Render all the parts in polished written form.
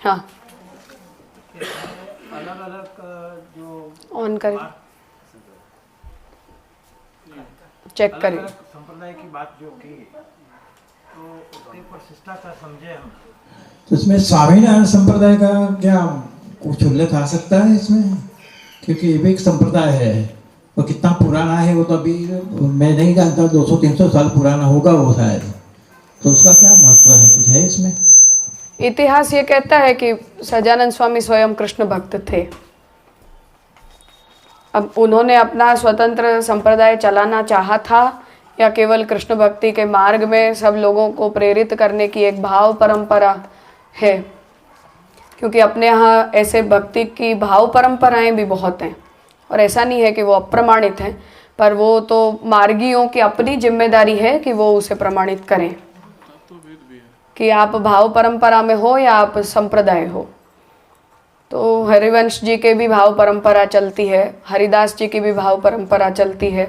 हाँ अलग अलग जो ऑन करें, चेक करें। अलग संप्रदाय की बात जो की तो उसके ऊपर शिष्टाचार समझे हम, तो इसमें स्वामीनारायण संप्रदाय का क्या कुछ उल्लेख आ सकता है इसमें? क्योंकि ये भी एक संप्रदाय है और कितना पुराना है वो तो अभी मैं नहीं जानता, 200-300 साल पुराना होगा वो शायद, तो उसका क्या महत्व है, कुछ है इसमें? इतिहास ये कहता है कि सहजानंद स्वामी स्वयं कृष्ण भक्त थे। अब उन्होंने अपना स्वतंत्र संप्रदाय चलाना चाहा था या केवल कृष्ण भक्ति के मार्ग में सब लोगों को प्रेरित करने की एक भाव परंपरा है, क्योंकि अपने यहाँ ऐसे भक्ति की भाव परंपराएं भी बहुत हैं और ऐसा नहीं है कि वो अप्रमाणित हैं, पर वो तो मार्गियों की अपनी जिम्मेदारी है कि वो उसे प्रमाणित करें कि आप भाव परंपरा में हो या आप संप्रदाय हो। तो हरिवंश जी के भी भाव परंपरा चलती है, हरिदास जी की भी भाव परंपरा चलती है,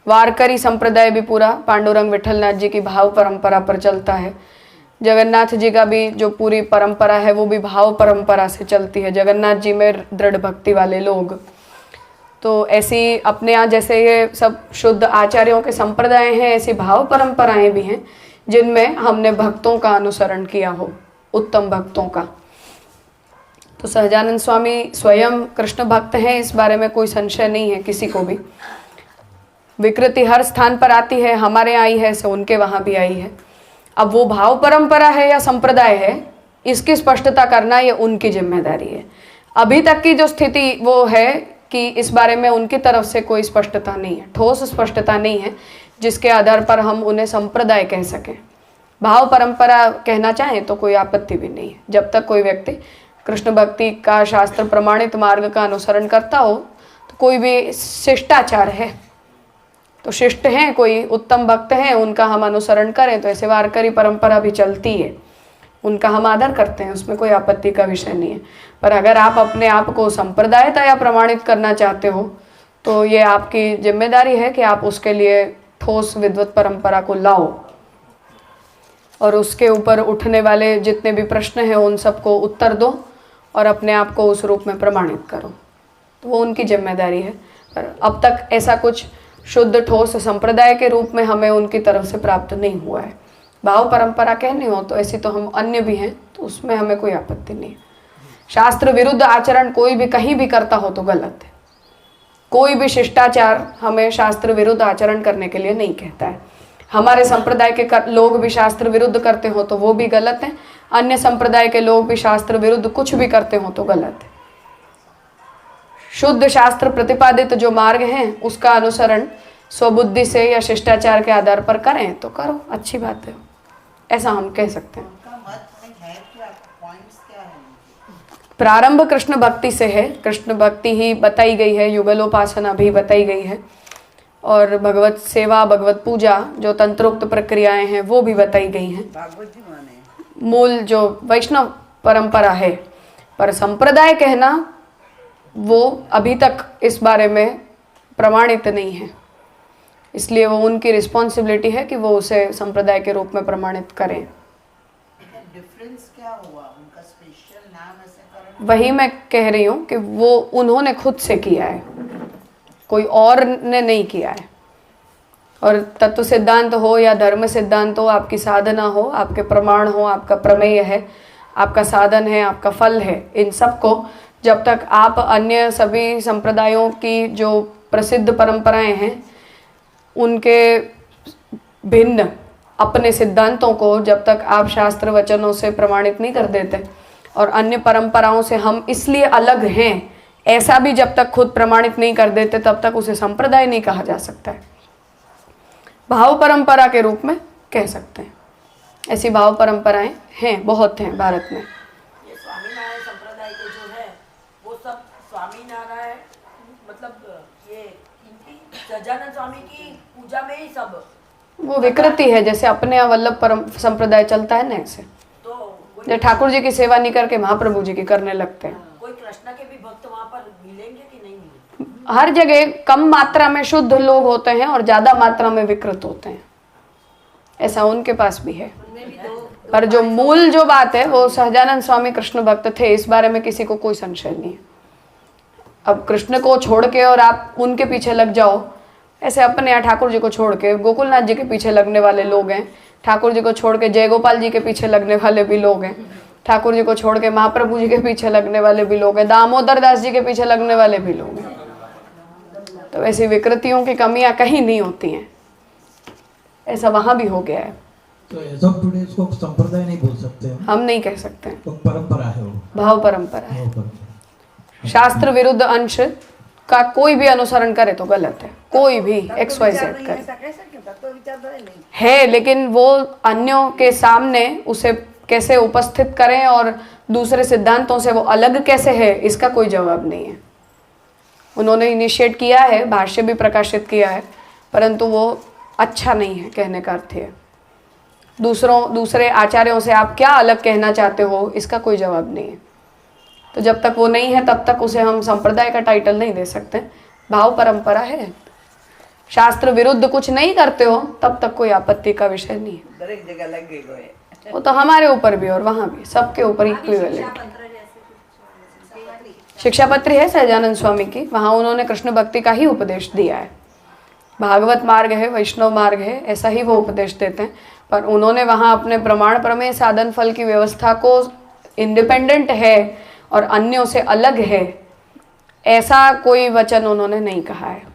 वारकरी संप्रदाय भी पूरा पांडुरंग विठलनाथ जी की भाव परंपरा पर चलता है, जगन्नाथ जी का भी जो पूरी परंपरा है वो भी भाव परंपरा से चलती है, जगन्नाथ जी में दृढ़ भक्ति वाले लोग। तो ऐसी अपने यहाँ जैसे ये सब शुद्ध आचार्यों के संप्रदाय हैं, ऐसी भाव परंपराएं भी हैं जिनमें हमने भक्तों का अनुसरण किया हो, उत्तम भक्तों का। तो सहजानंद स्वामी स्वयं कृष्ण भक्त हैं, इस बारे में कोई संशय नहीं है किसी को भी। विकृति हर स्थान पर आती है, हमारे यहाँ आई है सो उनके वहाँ भी आई है। अब वो भाव परंपरा है या संप्रदाय है, इसकी स्पष्टता करना ये उनकी जिम्मेदारी है। अभी तक की जो स्थिति वो है कि इस बारे में उनकी तरफ से कोई स्पष्टता नहीं है, ठोस स्पष्टता नहीं है जिसके आधार पर हम उन्हें संप्रदाय कह सकें। भाव परंपरा कहना चाहें तो कोई आपत्ति भी नहीं है, जब तक कोई व्यक्ति कृष्ण भक्ति का शास्त्र प्रमाणित मार्ग का अनुसरण करता हो। तो कोई भी शिष्टाचार है तो शिष्ट हैं, कोई उत्तम भक्त हैं, उनका हम अनुसरण करें तो ऐसे वारकरी परंपरा भी चलती है, उनका हम आदर करते हैं, उसमें कोई आपत्ति का विषय नहीं है। पर अगर आप अपने आप को संप्रदायता या प्रमाणित करना चाहते हो तो ये आपकी जिम्मेदारी है कि आप उसके लिए ठोस विद्वत परंपरा को लाओ और उसके ऊपर उठने वाले जितने भी प्रश्न हैं उन सबको उत्तर दो और अपने आप को उस रूप में प्रमाणित करो। तो वो उनकी जिम्मेदारी है। पर अब तक ऐसा कुछ शुद्ध ठोस संप्रदाय के रूप में हमें उनकी तरफ से प्राप्त नहीं हुआ है। भाव परंपरा कहनी हो तो ऐसी तो हम अन्य भी हैं, तो उसमें हमें कोई आपत्ति नहीं है। शास्त्र विरुद्ध आचरण कोई भी कहीं भी करता हो तो गलत है। कोई भी शिष्टाचार हमें शास्त्र विरुद्ध आचरण करने के लिए नहीं कहता है। हमारे संप्रदाय के लोग भी शास्त्र विरुद्ध करते हो तो वो भी गलत है, अन्य संप्रदाय के लोग भी शास्त्र विरुद्ध कुछ भी करते हो तो गलत है। शुद्ध शास्त्र प्रतिपादित जो मार्ग हैं उसका अनुसरण स्वबुद्धि से या शिष्टाचार के आधार पर करें तो करो, अच्छी बात है, ऐसा हम कह सकते हैं। प्रारंभ कृष्ण भक्ति से है, कृष्ण भक्ति ही बताई गई है, युगलोपासना भी बताई गई है और भगवत सेवा भगवत पूजा जो तंत्रोक्त प्रक्रियाएं हैं वो भी बताई गई हैं। मूल जो वैष्णव परंपरा है, पर संप्रदाय कहना वो अभी तक इस बारे में प्रमाणित नहीं है, इसलिए वो उनकी रिस्पॉन्सिबिलिटी है कि वो उसे संप्रदाय के रूप में प्रमाणित करें। डिफरेंस क्या हुआ उनका, स्पेशल नाम ऐसे करना? वही मैं कह रही हूँ कि वो उन्होंने खुद से किया है, कोई और ने नहीं किया है। और तत्व सिद्धांत हो या धर्म सिद्धांत हो, आपकी साधना हो, आपके प्रमाण हो, आपका प्रमेय है, आपका साधन है, आपका फल है, इन सब को जब तक आप अन्य सभी संप्रदायों की जो प्रसिद्ध परंपराएं हैं उनके भिन्न अपने सिद्धांतों को जब तक आप शास्त्र वचनों से प्रमाणित नहीं कर देते और अन्य परंपराओं से हम इसलिए अलग हैं ऐसा भी जब तक खुद प्रमाणित नहीं कर देते तब तक उसे संप्रदाय नहीं कहा जा सकता है। भाव परंपरा के रूप में कह सकते हैं। ऐसी भाव परंपराएं हैं, बहुत हैं भारत में। ये स्वामीनारायण संप्रदाय के जो है वो सब स्वामीनारायण मतलब ये इनकी सहजानंद स्वामी की पूजा में ही सब वो विकृति है, जैसे अपने यहाँ वल्लभ परम संप्रदाय चलता है ना, ऐसे जो ठाकुर जी की सेवा नहीं करके महाप्रभु जी की करने लगते हैं। कोई कृष्ण के भी भक्त वहाँ पर मिलेंगे कि नहीं मिलेंगे? हर जगह कम मात्रा में शुद्ध लोग होते हैं और ज्यादा मात्रा में विकृत होते हैं, ऐसा उनके पास भी है। पर जो मूल जो बात है वो सहजानंद स्वामी कृष्ण भक्त थे, इस बारे में किसी को कोई संशय नहीं है। अब कृष्ण को छोड़ के और आप उनके पीछे लग जाओ, ऐसे अपने यहाँ ठाकुर जी को छोड़ के गोकुलनाथ जी के पीछे लगने वाले लोग हैं, ठाकुर जी को छोड़ के जय गोपाल जी के पीछे लगने वाले भी लोग हैं, ठाकुर जी को छोड़ के महाप्रभु जी के पीछे लगने वाले भी लोग हैं, दामोदर दास जी के पीछे लगने वाले भी लोग हैं। तो ऐसी विकृतियों की कमियां कहीं नहीं होती हैं, ऐसा वहां भी हो गया है। तो एज ऑफ टुडे इसको संप्रदाय नहीं बोल सकते हैं, हम नहीं कह सकते हैं, तो परंपरा है वो, भाव परंपरा है। वो परंपरा। शास्त्र शास्त्र विरुद्ध अंश का कोई भी अनुसरण करे तो गलत है, कोई भी XYZ करे ऐसा कह सकते हैं, तत्व विचारधारा नहीं है, लेकिन वो अन्यों के सामने उसे कैसे उपस्थित करें और दूसरे सिद्धांतों से वो अलग कैसे है, इसका कोई जवाब नहीं है। उन्होंने इनिशिएट किया है, भाष्य भी प्रकाशित किया है, परंतु वो अच्छा नहीं है कहने का अर्थ है। दूसरे आचार्यों से आप क्या अलग कहना चाहते हो, इसका कोई जवाब नहीं है। तो जब तक वो नहीं है तब तक उसे हम संप्रदाय का टाइटल नहीं दे सकते। भाव परंपरा है, शास्त्र विरुद्ध कुछ नहीं करते हो तब तक कोई आपत्ति का विषय नहीं है। दरेक जगह लग गई गए। वो तो हमारे ऊपर भी और वहाँ भी, सबके ऊपर इक्विवेलेंट। शिक्षापत्री है सहजानंद स्वामी की, वहाँ उन्होंने कृष्ण भक्ति का ही उपदेश दिया है। भागवत मार्ग है, वैष्णव मार्ग है, ऐसा ही वो उपदेश देते हैं, पर उन्होंने वहाँ अपने प्रमाण प्रमेय साधन फल की व्यवस्था को इंडिपेंडेंट है और अन्यों से अलग है, ऐसा कोई वचन उन्होंने नहीं कहा है।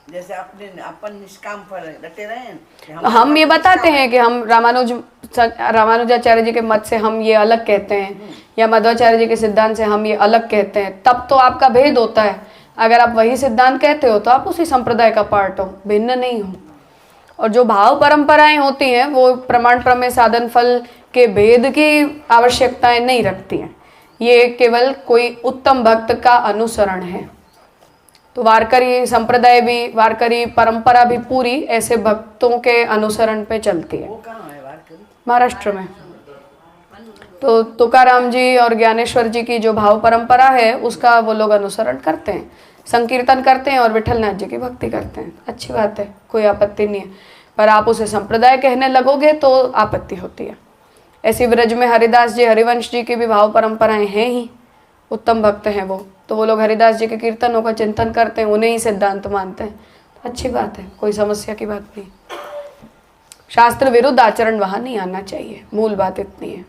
जैसे अपन निष्काम पर डटे रहे हैं, हम ये बताते हैं कि हम रामानुजाचार्य जी के मत से हम ये अलग कहते हैं, या मध्वाचार्य जी के सिद्धांत से हम ये अलग कहते हैं, तब तो आपका भेद होता है। अगर आप वही सिद्धांत कहते हो तो आप उसी संप्रदाय का पार्ट हो, भिन्न नहीं हो। और जो भाव परंपराएं होती हैं वो प्रमाण प्रमेय साधन फल के भेद की आवश्यकताएं नहीं रखती हैं, ये केवल कोई उत्तम भक्त का अनुसरण है। तो वारकरी संप्रदाय भी, वारकरी परंपरा भी पूरी ऐसे भक्तों के अनुसरण पे चलती है। वो कहाँ है वारकरी? महाराष्ट्र में। तो तुकाराम जी और ज्ञानेश्वर जी की जो भाव परंपरा है उसका वो लोग अनुसरण करते हैं, संकीर्तन करते हैं और विठलनाथ जी की भक्ति करते हैं। अच्छी बात है, कोई आपत्ति नहीं है, पर आप उसे संप्रदाय कहने लगोगे तो आपत्ति होती है। ऐसी ब्रज में हरिदास जी, हरिवंश जी की भी भाव परंपराएं हैं ही, उत्तम भक्त हैं वो, तो वो लोग हरिदास जी के कीर्तनों का चिंतन करते हैं, उन्हें ही सिद्धांत मानते हैं। अच्छी बात है, कोई समस्या की बात नहीं। शास्त्र विरुद्ध आचरण वहां नहीं आना चाहिए, मूल बात इतनी है।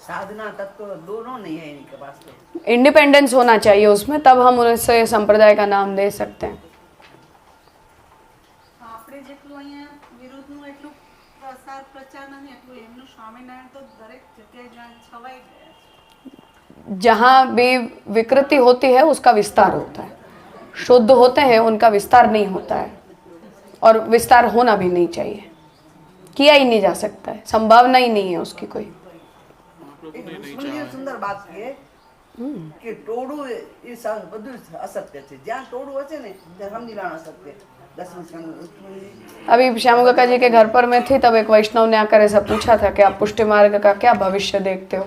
साधना तत्व दोनों नहीं है इनके पास तो। इंडिपेंडेंस होना चाहिए उसमें, तब हम उनसे संप्रदाय का नाम दे सकते हैं। આપણે જેટલું અહીંયા વિરુદ્ધનું એટલું પ્રસાર પ્રચાર નથી, એટલું એમનું સ્વામિનારાયણ તો દરેક જગ્યાએ છવાઈ ગયા છે। जहाँ भी विकृति होती है उसका विस्तार होता है, शुद्ध होते हैं उनका विस्तार नहीं होता है, और विस्तार होना भी नहीं चाहिए, किया ही नहीं जा सकता है, संभावना ही नहीं है उसकी कोई। एक सुंदर बात की है कि टोड़ू એ બધું અસત્ય છે, જ્યાં ટોડું હશે ને ત્યાં સમજી લેવાનું અસત્ય। अभी श्याम काका जी के घर पर मैं थी, तब एक वैष्णव ने आकर ऐसा पूछा था कि आप पुष्टि मार्ग का क्या भविष्य देखते हो।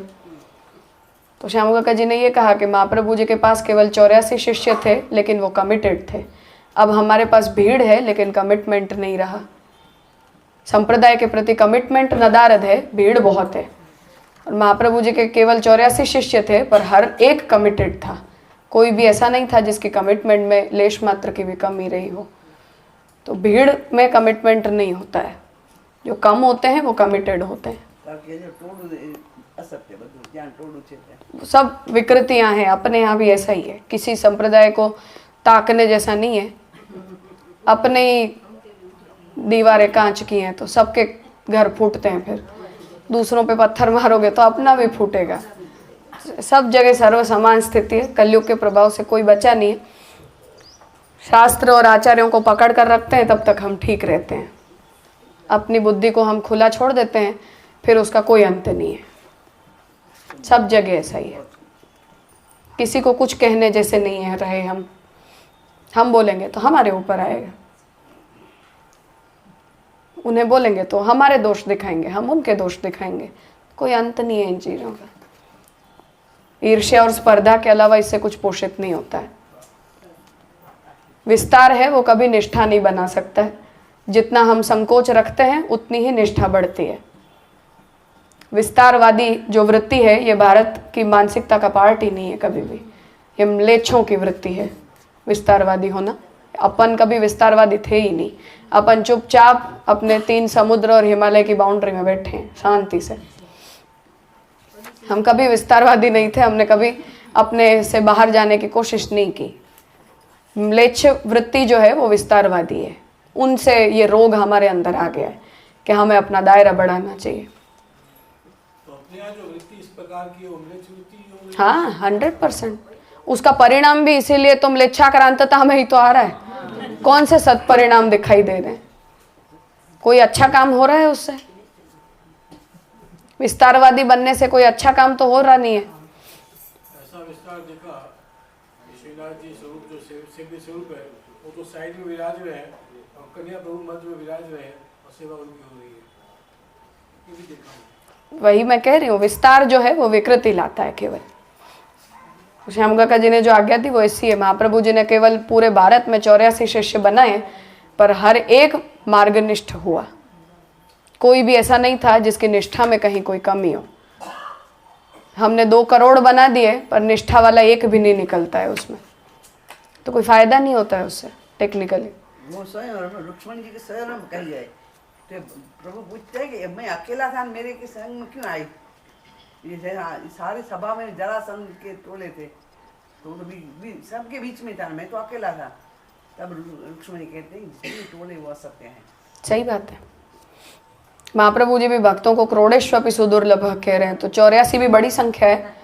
तो श्याम काका जी ने ये कहा कि महाप्रभु जी के पास केवल 84 शिष्य थे, लेकिन वो कमिटेड थे। अब हमारे पास भीड़ है लेकिन कमिटमेंट नहीं रहा। संप्रदाय के प्रति कमिटमेंट नदारद है, भीड़ बहुत है। और महाप्रभु जी के केवल 84 शिष्य थे, पर हर एक कमिटेड था, कोई भी ऐसा नहीं था जिसकी कमिटमेंट में लेश मात्र की भी कमी रही हो। तो भीड़ में कमिटमेंट नहीं होता है, जो कम होते हैं वो कमिटेड होते हैं। सब विकृतियां हैं, अपने यहाँ भी ऐसा ही है, किसी संप्रदाय को ताकने जैसा नहीं है। अपने ही दीवारें कांच की हैं तो सबके घर फूटते हैं, फिर दूसरों पे पत्थर मारोगे तो अपना भी फूटेगा। सब जगह सर्व समान स्थिति है, कलयुग के प्रभाव से कोई बचा नहीं है। शास्त्र और आचार्यों को पकड़ कर रखते हैं तब तक हम ठीक रहते हैं, अपनी बुद्धि को हम खुला छोड़ देते हैं फिर उसका कोई अंत नहीं है। सब जगह ऐसा ही है, किसी को कुछ कहने जैसे नहीं है रहे हम बोलेंगे तो हमारे ऊपर आएगा, उन्हें बोलेंगे तो हमारे दोष दिखाएंगे, हम उनके दोष दिखाएंगे, कोई अंत नहीं है इन चीज़ों का। ईर्ष्या और स्पर्धा के अलावा इससे कुछ पोषित नहीं होता है। विस्तार है वो कभी निष्ठा नहीं बना सकता है। जितना हम संकोच रखते हैं उतनी ही निष्ठा बढ़ती है। विस्तारवादी जो वृत्ति है ये भारत की मानसिकता का पार्ट ही नहीं है कभी भी। ये म्लेच्छों की वृत्ति है विस्तारवादी होना। अपन कभी विस्तारवादी थे ही नहीं। अपन चुपचाप अपने 3 समुद्र और हिमालय की बाउंड्री में बैठे हैं शांति से। हम कभी विस्तारवादी नहीं थे। हमने कभी अपने से बाहर जाने की कोशिश नहीं की। म्लेच्छ वृत्ति जो है वो विस्तारवादी है। उनसे ये रोग हमारे अंदर आ गया है कि हमें अपना दायरा बढ़ाना चाहिए। तो अपने यहाँ जो वृत्ति इस प्रकार की म्लेच्छ वृत्ति हाँ 100%। उसका परिणाम भी इसीलिए तो म्लेच्छाक्रांतता में ही तो आ रहा है। कौन से सत्परिणाम दिखाई दे रहे हैं? कोई अच्छा काम हो रहा है उससे? विस्तारवादी बनने से कोई अच्छा काम तो हो रहा नहीं है। ऐसा विस्तार देखा श्रीनाथ जी स्वरूप जो सेव्य स्वरूप है वो तो साइड में विराज रहे हैं और कन्या प्रभु मध्य में विराज रहे हैं और सेवा उनकी हो रही है। ये भी देखा। वही मैं कह रही हूँ, विस्तार जो है वो विकृति लाता है केवल। श्याम काका जी ने जो आज्ञा दी वो ऐसी है। महाप्रभु जी ने केवल पूरे भारत में 84 शिष्य बनाए पर हर एक मार्गनिष्ठ हुआ। कोई भी ऐसा नहीं था जिसकी निष्ठा में कहीं कोई कमी हो। हमने 2 करोड़ बना दिए पर निष्ठा वाला एक भी नहीं निकलता है उसमें, तो कोई फायदा नहीं होता है उससे टेक्निकली। वो स्वयं लक्ष्मण जी के स्वयं कही जाए तो प्रभु पूछते हैं कि मैं अकेला था मेरे के संग में क्यों आई? ये सारे सभा में जरासंध के टोले थे तो सबके बीच में था, मैं तो अकेला था। तब लक्ष्मण जी कहते हैं जितने टोले वो असत्य हैं। सही बात है। महाप्रभु जी भी भक्तों को करोड़ेश्वपि सुदुर्लभ कह रहे हैं, तो 84 भी बड़ी संख्या है।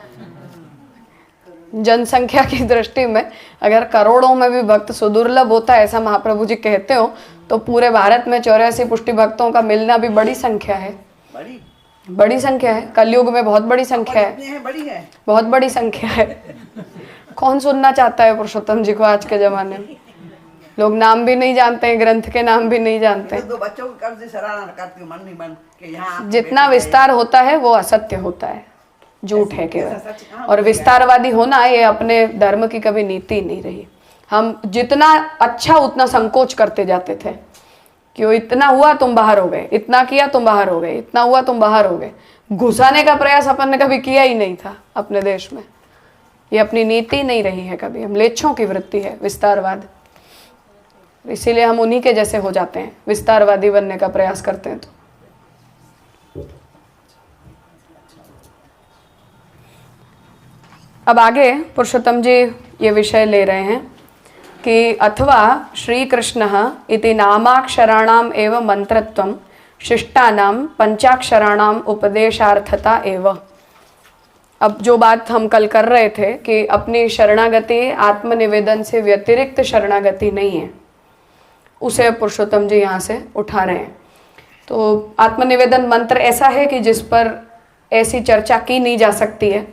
जनसंख्या की दृष्टि में अगर करोड़ों में भी भक्त सुदुर्लभ होता है ऐसा महाप्रभु जी कहते हो तो पूरे भारत में 84 पुष्टि भक्तों का मिलना भी बड़ी संख्या है। बड़ी संख्या है। कलयुग में बहुत बड़ी संख्या है। बड़ी है, बहुत बड़ी संख्या है। कौन सुनना चाहता है पुरुषोत्तम जी को आज के जमाने में? लोग नाम भी नहीं जानते हैं, ग्रंथ के नाम भी नहीं जानते। तो बच्चों को कर्ज सराहना करती हूँ मन ही मन कि यहाँ जितना विस्तार होता है वो असत्य होता है, झूठ है केवल। और विस्तारवादी होना ये अपने धर्म की कभी नीति नहीं रही। हम जितना अच्छा उतना संकोच करते जाते थे कि वो इतना हुआ तुम बाहर हो गए, इतना किया तुम बाहर हो गए, इतना हुआ तुम बाहर हो गए। घुसाने का प्रयास अपन ने कभी किया ही नहीं था अपने देश में। ये अपनी नीति नहीं रही है कभी। हम म्लेच्छों की वृत्ति है विस्तारवाद, इसीलिए हम उन्हीं के जैसे हो जाते हैं, विस्तारवादी बनने का प्रयास करते हैं। तो अब आगे पुरुषोत्तम जी ये विषय ले रहे हैं कि अथवा श्री कृष्ण इति नामाक्षराणाम एव मंत्रत्वम शिष्टानाम पंचाक्षराणाम उपदेशार्थता एव। अब जो बात हम कल कर रहे थे कि अपनी शरणागति आत्मनिवेदन से व्यतिरिक्त शरणागति नहीं है, उसे पुरुषोत्तम जी यहाँ से उठा रहे हैं। तो आत्मनिवेदन मंत्र ऐसा है कि जिस पर ऐसी चर्चा की नहीं जा सकती है,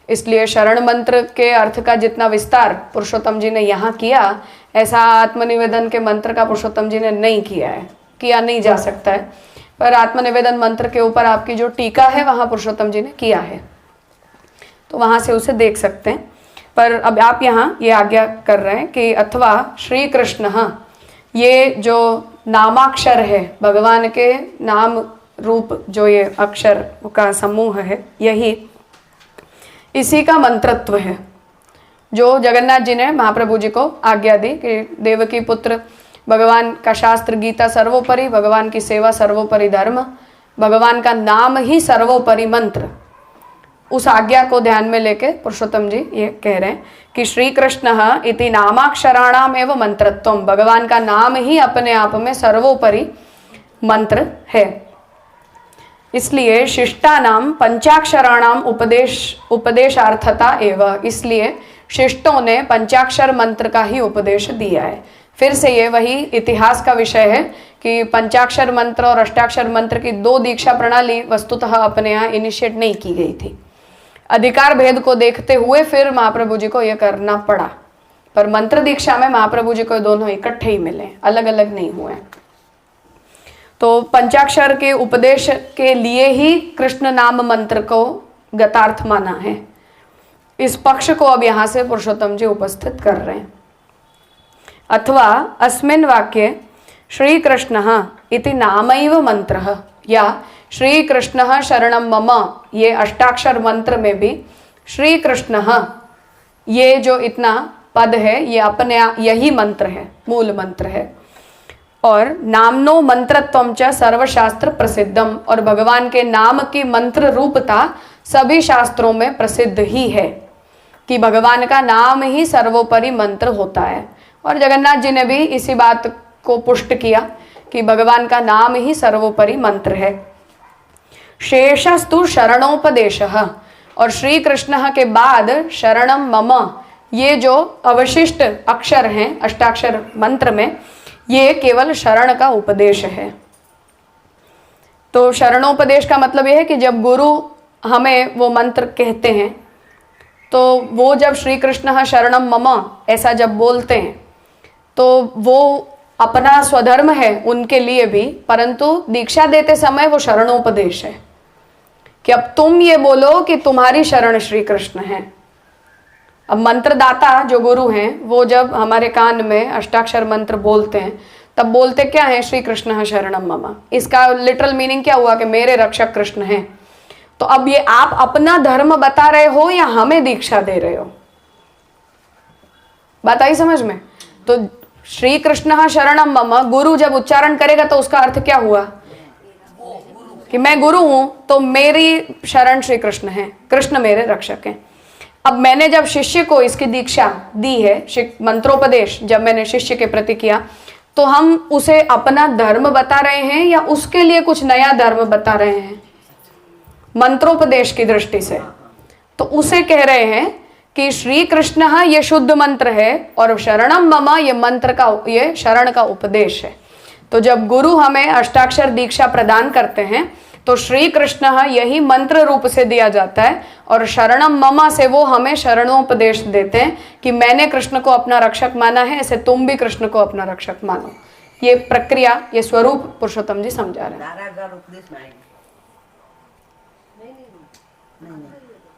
इसलिए शरण मंत्र के अर्थ का जितना विस्तार पुरुषोत्तम जी ने यहाँ किया ऐसा आत्मनिवेदन के मंत्र का पुरुषोत्तम जी ने नहीं किया है, किया नहीं जा सकता है। पर आत्मनिवेदन मंत्र के ऊपर आपकी जो टीका है वहाँ पुरुषोत्तम जी ने किया है, तो वहाँ से उसे देख सकते हैं। पर अब आप यहाँ ये आज्ञा कर रहे हैं कि अथवा श्री कृष्ण, ये जो नामाक्षर है भगवान के नाम रूप जो ये अक्षर का समूह है, यही इसी का मंत्रत्व है जो जगन्नाथ जी ने महाप्रभु जी को आज्ञा दी कि देवकी पुत्र भगवान का शास्त्र गीता सर्वोपरि, भगवान की सेवा सर्वोपरि धर्म, भगवान का नाम ही सर्वोपरि मंत्र। उस आज्ञा को ध्यान में लेके पुरुषोत्तम जी ये कह रहे हैं कि श्री कृष्ण इति नामाक्षराणाम एव मंत्रत्वम, भगवान का नाम ही अपने आप में सर्वोपरि मंत्र है। इसलिए शिष्टानाम पंचाक्षराणाम उपदेशार्थता एव, इसलिए शिष्टों ने पंचाक्षर मंत्र का ही उपदेश दिया है। फिर से ये वही इतिहास का विषय है कि पंचाक्षर मंत्र और अष्टाक्षर मंत्र की 2 दीक्षा प्रणाली वस्तुतः अपने यहाँ इनिशिएट नहीं की गई थी। अधिकार भेद को देखते हुए फिर महाप्रभु जी को यह करना पड़ा, पर मंत्र दीक्षा में महाप्रभु जी को दोनों इकट्ठे ही मिले, अलग अलग नहीं हुए। तो पंचाक्षर के उपदेश के लिए ही कृष्ण नाम मंत्र को गतार्थ माना है। इस पक्ष को अब यहाँ से पुरुषोत्तम जी उपस्थित कर रहे हैं। अथवा अस्मिन् वाक्ये श्रीकृष्णः इति नामैव मंत्रः या श्रीकृष्णः शरणं मम, ये अष्टाक्षर मंत्र में भी श्रीकृष्णः ये जो इतना पद है ये अपने यही मंत्र है, मूल मंत्र है। और नामनो मंत्रत्वम च सर्वशास्त्र प्रसिद्धम, और भगवान के नाम की मंत्र रूपता सभी शास्त्रों में प्रसिद्ध ही है कि भगवान का नाम ही सर्वोपरि मंत्र होता है। और जगन्नाथ जी ने भी इसी बात को पुष्ट किया कि भगवान का नाम ही सर्वोपरि मंत्र है। शेषस्तु शरणोपदेशः, और श्री कृष्ण के बाद शरणम मम ये जो अवशिष्ट अक्षर हैं अष्टाक्षर मंत्र में, ये केवल शरण का उपदेश है। तो शरणोपदेश का मतलब यह है कि जब गुरु हमें वो मंत्र कहते हैं तो वो जब श्री कृष्ण शरणम मम ऐसा जब बोलते हैं तो वो अपना स्वधर्म है उनके लिए भी, परंतु दीक्षा देते समय वो शरणोपदेश है कि अब तुम ये बोलो कि तुम्हारी शरण श्री कृष्ण है। अब मंत्रदाता जो गुरु हैं वो जब हमारे कान में अष्टाक्षर मंत्र बोलते हैं तब बोलते क्या है, श्री कृष्ण शरणम मम। इसका लिटरल मीनिंग क्या हुआ कि मेरे रक्षक कृष्ण हैं। तो अब ये आप अपना धर्म बता रहे हो या हमें दीक्षा दे रहे हो, बात आई समझ में। तो श्री कृष्ण शरणम मम गुरु जब उच्चारण करेगा तो उसका अर्थ क्या हुआ कि मैं गुरु हूं तो मेरी शरण श्री कृष्ण है, कृष्ण मेरे रक्षक हैं। अब मैंने जब शिष्य को इसकी दीक्षा दी है, मंत्रोपदेश जब मैंने शिष्य के प्रति किया, तो हम उसे अपना धर्म बता रहे हैं या उसके लिए कुछ नया धर्म बता रहे हैं मंत्रोपदेश की दृष्टि से। तो उसे कह रहे हैं कि श्री कृष्ण ये शुद्ध मंत्र है और शरणम मम ये मंत्र का, ये शरण का उपदेश है। तो जब गुरु हमें अष्टाक्षर दीक्षा प्रदान करते हैं तो श्री कृष्ण यही मंत्र रूप से दिया जाता है और शरणम मम से वो हमें शरणोपदेश देते हैं कि मैंने कृष्ण को अपना रक्षक माना है, ऐसे तुम भी कृष्ण को अपना रक्षक मानो। ये प्रक्रिया, ये स्वरूप पुरुषोत्तम जी समझा रहे हैं। नारागार उपदेश में आएगी।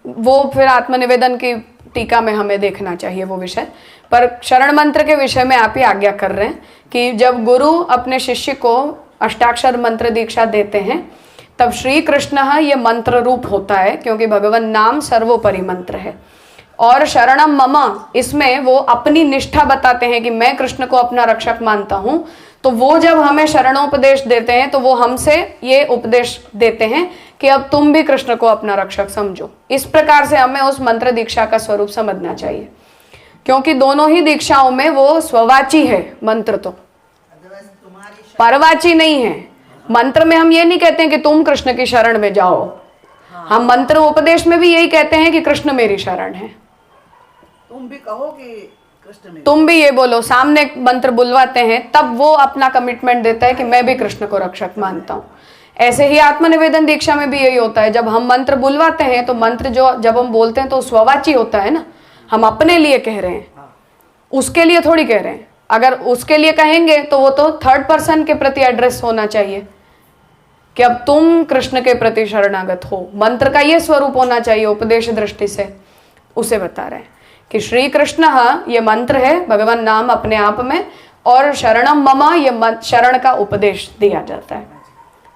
वो फिर आत्मनिवेदन की टीका में हमें देखना चाहिए वो विषय, पर शरण मंत्र के विषय में आप ही आज्ञा कर रहे हैं कि जब गुरु अपने शिष्य को अष्टाक्षर मंत्र दीक्षा देते हैं तब श्री कृष्ण ये मंत्र रूप होता है, क्योंकि भगवान नाम सर्वोपरि मंत्र है। और शरणम मम इसमें वो अपनी निष्ठा बताते हैं कि मैं कृष्ण को अपना रक्षक मानता हूं। तो वो जब हमें शरणोपदेश देते हैं तो वो हमसे ये उपदेश देते हैं कि अब तुम भी कृष्ण को अपना रक्षक समझो। इस प्रकार से हमें उस मंत्र दीक्षा का स्वरूप समझना चाहिए, क्योंकि दोनों ही दीक्षाओं में वो स्ववाची है मंत्र, तो परवाची नहीं है। मंत्र में हम ये नहीं कहते हैं कि तुम कृष्ण की शरण में जाओ, हम मंत्र उपदेश में भी यही कहते हैं कि कृष्ण मेरी शरण है। तुम भी कहो कि कृष्ण में, तुम भी ये बोलो, सामने मंत्र बुलवाते हैं तब वो अपना कमिटमेंट देता है कि मैं भी कृष्ण को रक्षक मानता हूँ। ऐसे ही आत्मनिवेदन दीक्षा में भी यही होता है, जब हम मंत्र बुलवाते हैं तो मंत्र जो जब हम बोलते हैं तो स्ववाची होता है ना, हम अपने लिए कह रहे हैं, उसके लिए थोड़ी कह रहे हैं। अगर उसके लिए कहेंगे तो वो तो थर्ड पर्सन के प्रति एड्रेस होना चाहिए कि अब तुम कृष्ण के प्रति शरणागत हो। मंत्र का ये स्वरूप होना चाहिए उपदेश दृष्टि से। उसे बता रहे हैं कि श्री कृष्ण ये मंत्र है, भगवान नाम अपने आप में, और शरणम मम ये शरण का उपदेश दिया जाता है।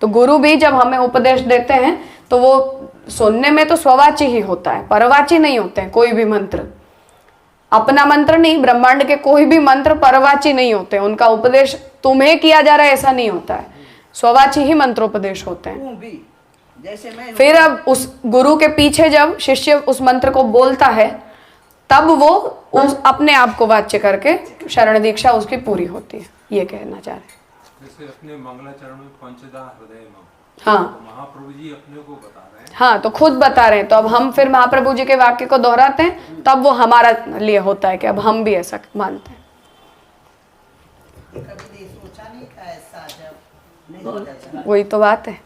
तो गुरु भी जब हमें उपदेश देते हैं तो वो सुनने में तो स्ववाची ही होता है, परवाची नहीं होते हैं। कोई भी मंत्र, अपना मंत्र नहीं, ब्रह्मांड के कोई भी मंत्र परवाची नहीं होते, उनका उपदेश तुम्हें किया जा रहा है ऐसा नहीं होता है, स्ववाची ही मंत्रोपदेश होते हैं। तुम भी जैसे मैं, फिर अब उस गुरु के पीछे जब शिष्य उस मंत्र को बोलता है तब वो उस अपने आप को वाच्य करके शरण दीक्षा उसकी पूरी होती है, ये कहना चाह रहे हैं। जैसे अपने मंगलाचरण में पंचदा हृदय में, हाँ तो महाप्रभु जी अपने को बता रहे हैं। हाँ, तो खुद बता रहे हैं, तो अब हम फिर महाप्रभु जी के वाक्य को दोहराते हैं, तब वो हमारा लिए होता है कि अब हम भी ऐसा मानते हैं। कभी सोचा नहीं था ऐसा, जब वही तो बात है।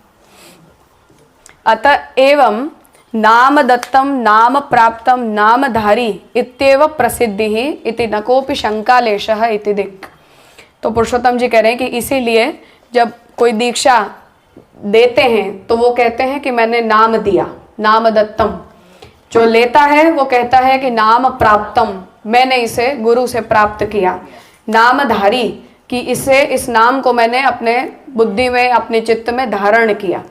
अतः एवं नाम दत्तम नाम प्राप्तम नामधारी इत्येव प्रसिद्धि ही इति न कोपि शंकालेशः इति दिक्। तो पुरुषोत्तम जी कह रहे हैं कि इसीलिए जब कोई दीक्षा देते हैं तो वो कहते हैं कि मैंने नाम दिया, नाम दत्तम। जो लेता है वो कहता है कि नाम प्राप्तम, मैंने इसे गुरु से प्राप्त किया, नामधारी, कि इसे इस नाम को मैंने अपने बुद्धि में अपने चित्त में धारण किया।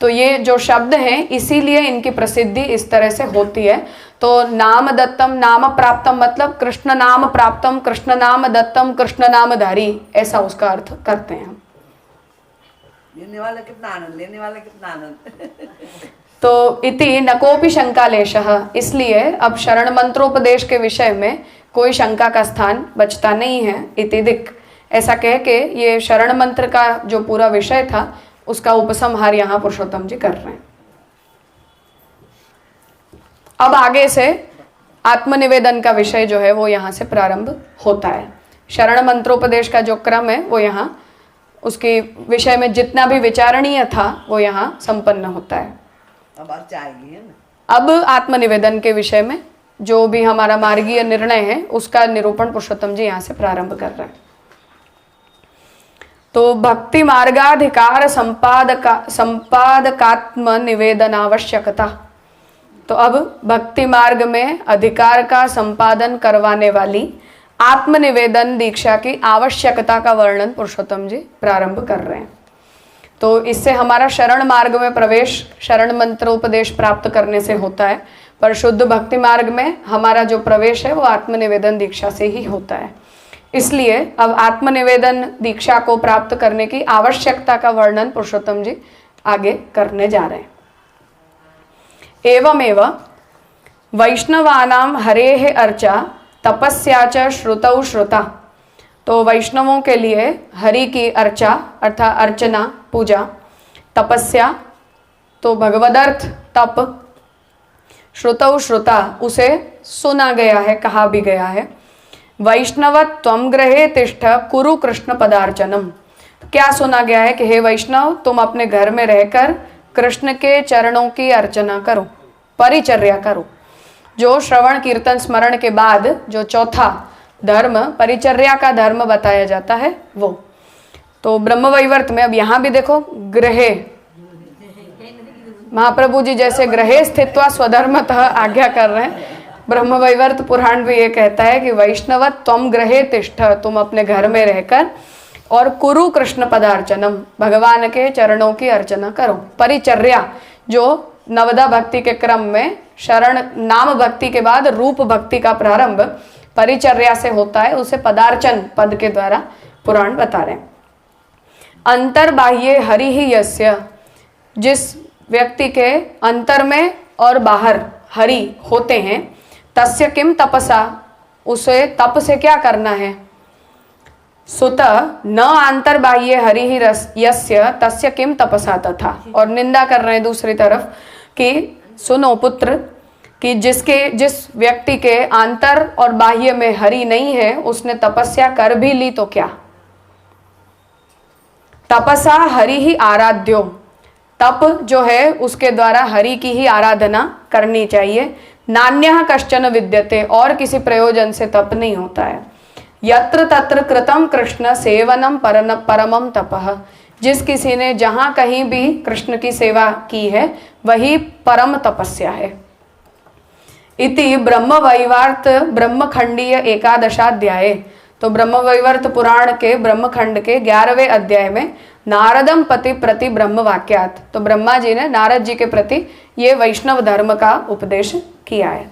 तो ये जो शब्द हैं इसीलिए इनकी प्रसिद्धि इस तरह से होती है। तो नाम दत्तम नाम प्राप्तम मतलब कृष्ण नाम प्राप्तम, कृष्ण नाम दत्तम, कृष्ण नामधारी, ऐसा उसका अर्थ करते हैं हम। देने वाला कितना आनंद, लेने वाला कितना आनंद। तो इति नकोपि शंकालेशः, इसलिए अब शरण मंत्रोपदेश के विषय में कोई शंका का स्थान बचता नहीं है। इति दिक्, ऐसा कह के ये शरण मंत्र का जो पूरा विषय था उसका उपसंहार यहाँ पुरुषोत्तम जी कर रहे हैं। अब आगे से आत्मनिवेदन का विषय जो है वो यहाँ से प्रारंभ होता है। शरण मंत्रोपदेश का जो क्रम है वो यहाँ उसके विषय में जितना भी विचारणीय था वो यहाँ संपन्न होता है। अब अर्चा आएगी है ना। अब आत्मनिवेदन के विषय में जो भी हमारा मार्गीय निर्णय है उसका निरूपण पुरुषोत्तम जी यहाँ से प्रारंभ कर रहे हैं। तो भक्ति मार्गाधिकार संपादकात्म निवेदनावश्यकता, तो अब भक्ति मार्ग में अधिकार का संपादन करवाने वाली आत्मनिवेदन दीक्षा की आवश्यकता का वर्णन पुरुषोत्तम जी प्रारंभ कर रहे हैं। तो इससे हमारा शरण मार्ग में प्रवेश शरण मंत्रोपदेश प्राप्त करने से होता है, पर शुद्ध भक्ति मार्ग में हमारा जो प्रवेश है वो आत्मनिवेदन दीक्षा से ही होता है। इसलिए अब आत्मनिवेदन दीक्षा को प्राप्त करने की आवश्यकता का वर्णन पुरुषोत्तम जी आगे करने जा रहे हैं। एवमेव वैष्णवानां हरेः अर्चा तपस्या च श्रुतौ श्रुता, तो वैष्णवों के लिए हरि की अर्चा अर्थात अर्चना पूजा, तपस्या तो भगवदर्थ तप, श्रुतौ श्रुता उसे सुना गया है, कहा भी गया है। वैष्णव त्वं गृहे तिष्ठ कुरु कृष्ण पदार्चनम, क्या सुना गया है कि हे वैष्णव तुम अपने घर में रहकर कृष्ण के चरणों की अर्चना करो, परिचर्या करो। जो श्रवण कीर्तन स्मरण के बाद जो चौथा धर्म परिचर्या का धर्म बताया जाता है वो तो ब्रह्मवैवर्त में, अब यहाँ भी देखो गृहे, महाप्रभु जी जैसे गृहे स्थित्वा स्वधर्मतः आज्ञा कर रहे हैं, ब्रह्मवैवर्त पुराण भी ये कहता है कि वैष्णव त्वं गृहे तिष्ठ, तुम अपने घर में रहकर और कुरु कृष्ण पदार्चनम, भगवान के चरणों की अर्चना करो। परिचर्या जो नवदा भक्ति के क्रम में शरण नाम भक्ति के बाद रूप भक्ति का प्रारंभ परिचर्या से होता है, उसे पदार्चन पद के द्वारा पुराण बता रहे हैं। अंतर्बाह्ये हरि ही यस्य, जिस व्यक्ति के अंतर में और बाहर हरि होते हैं, तस्य किम तपसा, उसे तप से क्या करना है। सुत न अंतर्बाह्ये हरि ही यस्य तस्य किम तपसा तथा, और निंदा कर रहे हैं दूसरी तरफ कि सुनो पुत्र कि जिस व्यक्ति के आंतर और बाह्य में हरि नहीं है उसने तपस्या कर भी ली तो क्या। तपसा हरि ही आराध्यो, तप जो है उसके द्वारा हरि की ही आराधना करनी चाहिए। नान्यः कश्चन विद्यते, और किसी प्रयोजन से तप नहीं होता है। यत्र तत्र कृतं कृष्ण सेवनम परमम तपः, जिस किसी ने जहाँ कहीं भी कृष्ण की सेवा की है वही परम तपस्या है। इति ब्रह्मवैवर्त ब्रह्मखंडीय एकादशाध्याय, तो ब्रह्मवैवर्त पुराण के ब्रह्मखंड के 11वें अध्याय में नारदम पति प्रति ब्रह्म वाक्यात, तो ब्रह्मा जी ने नारद जी के प्रति ये वैष्णव धर्म का उपदेश किया है।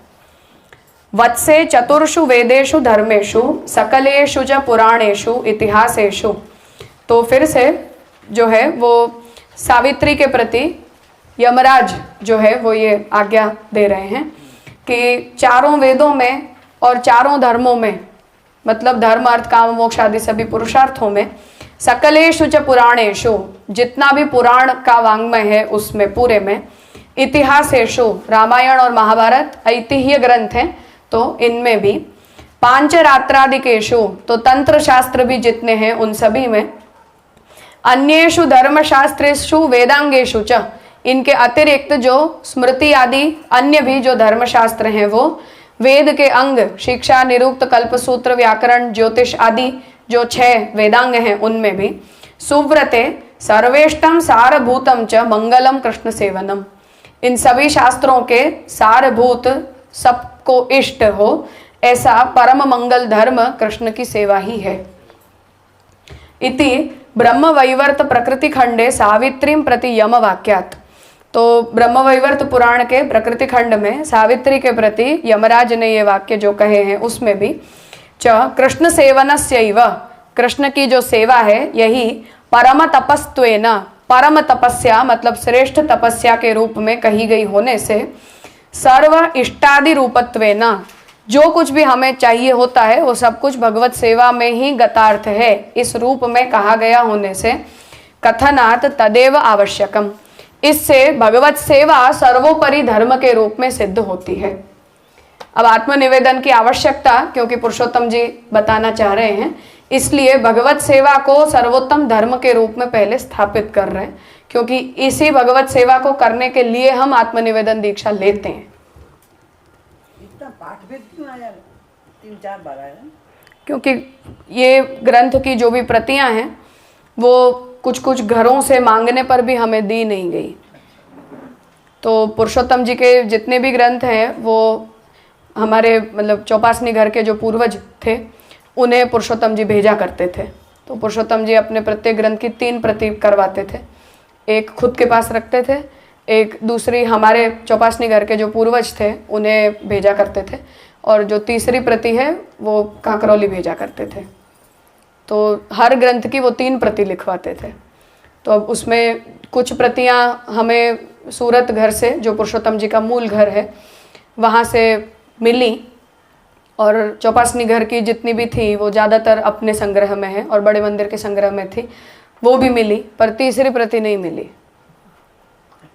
वत्से चतुर्षु वेदेषु धर्मेषु सकलेषु च पुराणेषु इतिहासेषु, तो फिर से जो है वो सावित्री के प्रति यमराज जो है वो ये आज्ञा दे रहे हैं कि चारों वेदों में और चारों धर्मों में, मतलब धर्म अर्थ काम मोक्ष आदि सभी पुरुषार्थों में, सकलेषु च पुराणेषु, जितना भी पुराण का वाङ्मय है उसमें पूरे में, इतिहासेषु रामायण और महाभारत ऐतिह्य ग्रंथ हैं तो इनमें भी, पांचरात्रादिकेषु तो तंत्र शास्त्र भी जितने हैं उन सभी में, अन्येषु धर्मशास्त्रेषु वेदांगेषु च, इनके अतिरिक्त जो स्मृति आदि अन्य भी जो धर्मशास्त्र हैं वो वेद के अंग शिक्षा निरुक्त कल्पसूत्र व्याकरण ज्योतिष आदि जो 6 वेदांग हैं उनमें भी, सुव्रते सर्वेष्टम सारभूतम च मंगलम कृष्ण सेवनम, इन सभी शास्त्रों के सारभूत सबको इष्ट हो ऐसा परम मंगल धर्म कृष्ण की सेवा ही है। इति ब्रह्मवैवर्त प्रकृति खंडे सावित्रीं प्रति यम वाक्यात्। तो ब्रह्मवैवर्त पुराण के प्रकृति खंड में सावित्री के प्रति यमराज ने ये वाक्य जो कहे हैं उसमें भी च कृष्ण सेवनस्यैव, कृष्ण की जो सेवा है यही परम तपस्त्वेन, परम तपस्या मतलब श्रेष्ठ तपस्या के रूप में कही गई होने से सर्व इष्टादि रूपत्वेन, जो कुछ भी हमें चाहिए होता है वो सब कुछ भगवत सेवा में ही गतार्थ है, इस रूप में कहा गया होने से कथनात् तदेव आवश्यकम, इससे भगवत सेवा सर्वोपरि धर्म के रूप में सिद्ध होती है। अब आत्मनिवेदन की आवश्यकता क्योंकि पुरुषोत्तम जी बताना चाह रहे हैं, इसलिए भगवत सेवा को सर्वोत्तम धर्म के रूप में पहले स्थापित कर रहे हैं, क्योंकि इसी भगवत सेवा को करने के लिए हम आत्मनिवेदन दीक्षा लेते हैं। इतना पाठ भेद क्यों आया, 3-4 बार आया? क्योंकि ये ग्रंथ की जो भी प्रतियां हैं वो कुछ कुछ घरों से मांगने पर भी हमें दी नहीं गई। तो पुरुषोत्तम जी के जितने भी ग्रंथ हैं वो हमारे मतलब चौपासनी घर के जो पूर्वज थे उन्हें पुरुषोत्तम जी भेजा करते थे। तो पुरुषोत्तम जी अपने प्रत्येक ग्रंथ की 3 प्रति करवाते थे, एक खुद के पास रखते थे, एक दूसरी हमारे चौपासनी घर के जो पूर्वज थे उन्हें भेजा करते थे, और जो तीसरी प्रति है वो कांकरौली भेजा करते थे। तो हर ग्रंथ की वो 3 प्रति लिखवाते थे। तो अब उसमें कुछ प्रतियां हमें सूरत घर से, जो पुरुषोत्तम जी का मूल घर है, वहाँ से मिली, और चौपासनी घर की जितनी भी थी वो ज़्यादातर अपने संग्रह में है और बड़े मंदिर के संग्रह में थी, वो भी मिली, पर तीसरी प्रति नहीं मिली।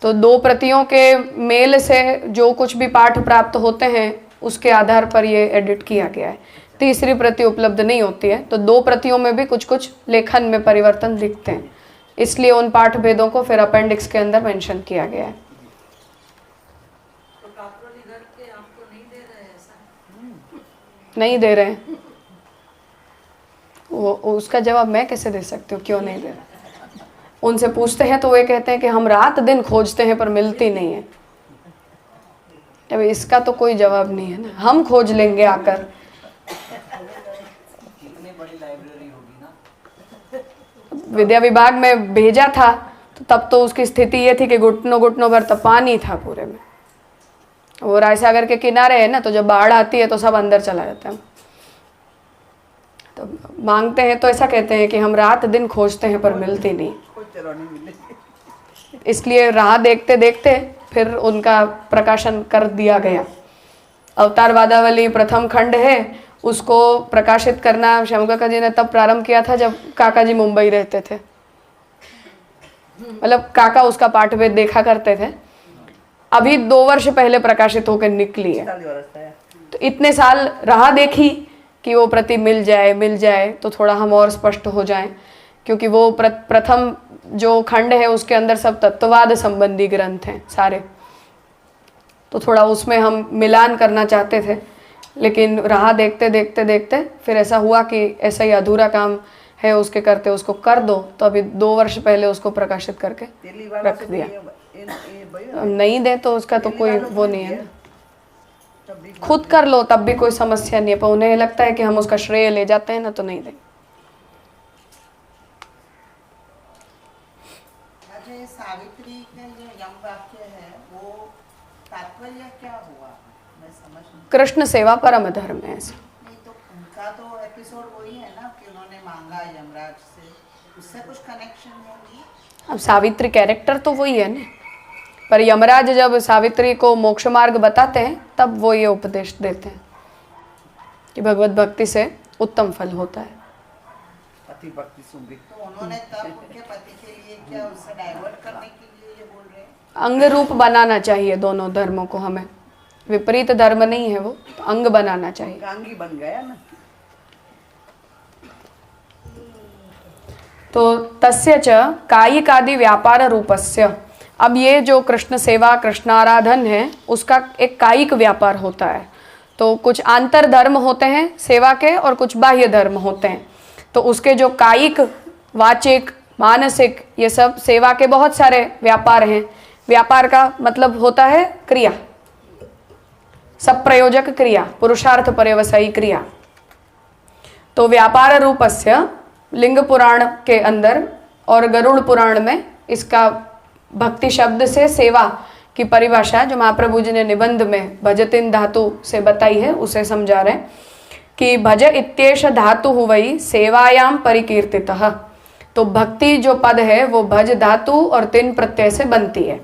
तो 2 प्रतियों के मेल से जो कुछ भी पाठ प्राप्त होते हैं उसके आधार पर ये एडिट किया गया है। तीसरी प्रति उपलब्ध नहीं होती है, तो 2 प्रतियों में भी कुछ कुछ लेखन में परिवर्तन दिखते हैं, इसलिए उन पाठ भेदों को फिर अपेंडिक्स के अंदर मेंशन किया गया है। तो काकरोली घर के आपको नहीं दे रहे हैं ऐसा? नहीं दे रहे हैं, वो उसका जवाब मैं कैसे दे सकती हूँ क्यों नहीं दे रहे। उनसे पूछते हैं तो वे कहते हैं कि हम रात दिन खोजते हैं पर मिलती नहीं है। अब इसका तो कोई जवाब नहीं है ना, हम खोज लेंगे आकर। कितनी बड़ी लाइब्रेरी होगी ना। विद्या विभाग में भेजा था तो तब तो उसकी स्थिति ये थी कि घुटनों घुटनों भर तो पानी था पूरे में। वो रायसागर के किनारे है ना, तो जब बाढ़ आती है तो सब अंदर चला जाता है। तो मांगते हैं तो ऐसा कहते हैं कि हम रात दिन खोजते हैं पर मिलती नहीं, इसलिए राह देखते देखते फिर उनका प्रकाशन कर दिया गया। अवतार वादावली प्रथम खंड है, उसको प्रकाशित करना श्याम काका जी ने तब प्रारंभ किया था जब काका जी मुंबई रहते थे। मतलब काका उसका पाठभेद देखा करते थे, अभी 2 वर्ष पहले प्रकाशित होकर निकली है। तो इतने साल राह देखी कि वो प्रति मिल जाए तो थोड़ा हम और स्पष्ट हो जाएं, क्योंकि वो प्रथम जो खंड है उसके अंदर सब तत्ववाद संबंधी ग्रंथ हैं सारे, तो थोड़ा उसमें हम मिलान करना चाहते थे, लेकिन राह देखते देखते देखते फिर ऐसा हुआ कि ऐसा ही अधूरा काम है उसके करते उसको कर दो, तो अभी 2 वर्ष पहले उसको प्रकाशित करके रख दिया। नहीं दे तो उसका तो कोई वो नहीं है ना, खुद कर लो तब भी कोई समस्या नहीं है, पर उन्हें लगता है कि हम उसका श्रेय ले जाते हैं ना, तो नहीं देंगे। अच्छा, सावित्री का जो यम वाक्य है वो तात्पर्य क्या हुआ, मैं समझ नहीं। कृष्ण सेवा परम धर्म है ऐसा। नहीं तो उनका तो एपिसोड वही है ना कि उन्होंने मांगा यमराज से, उससे कुछ कनेक्शन होगी। अब सावित्री कैरेक्टर तो वही है ना, पर यमराज जब सावित्री को मोक्ष मार्ग बताते हैं तब वो ये उपदेश देते हैं कि भगवत भक्ति से उत्तम फल होता है। पति भक्ति सुंदरी, तो उन्होंने तब उनके पति के लिए क्या उससे डाइवर्ट करने के लिए ये बोल रहे हैं? अंग रूप बनाना चाहिए दोनों धर्मों को, हमें विपरीत धर्म नहीं है वो, तो अंग बनाना चाहिए। अंगी बन गया ना। तो तस्य च कायिकादि व्यापार रूपस्य, अब ये जो कृष्ण सेवा कृष्णाराधन है उसका एक कायिक व्यापार होता है। तो कुछ आंतर धर्म होते हैं सेवा के और कुछ बाह्य धर्म होते हैं, तो उसके जो कायिक वाचिक मानसिक ये सब सेवा के बहुत सारे व्यापार हैं। व्यापार का मतलब होता है क्रिया, सप्रयोजक क्रिया, पुरुषार्थ पर्यवसायी क्रिया। तो व्यापार रूपस्य लिंग पुराण के अंदर और गरुड़ पुराण में इसका भक्ति शब्द से सेवा की परिभाषा जो महाप्रभु जी ने निबंध में भजतिन धातु से बताई है उसे समझा रहे कि भज इत्येष धातु वही सेवायाम परिकीर्तितः। तो भक्ति जो पद है वो भज धातु और तिन प्रत्यय से बनती है।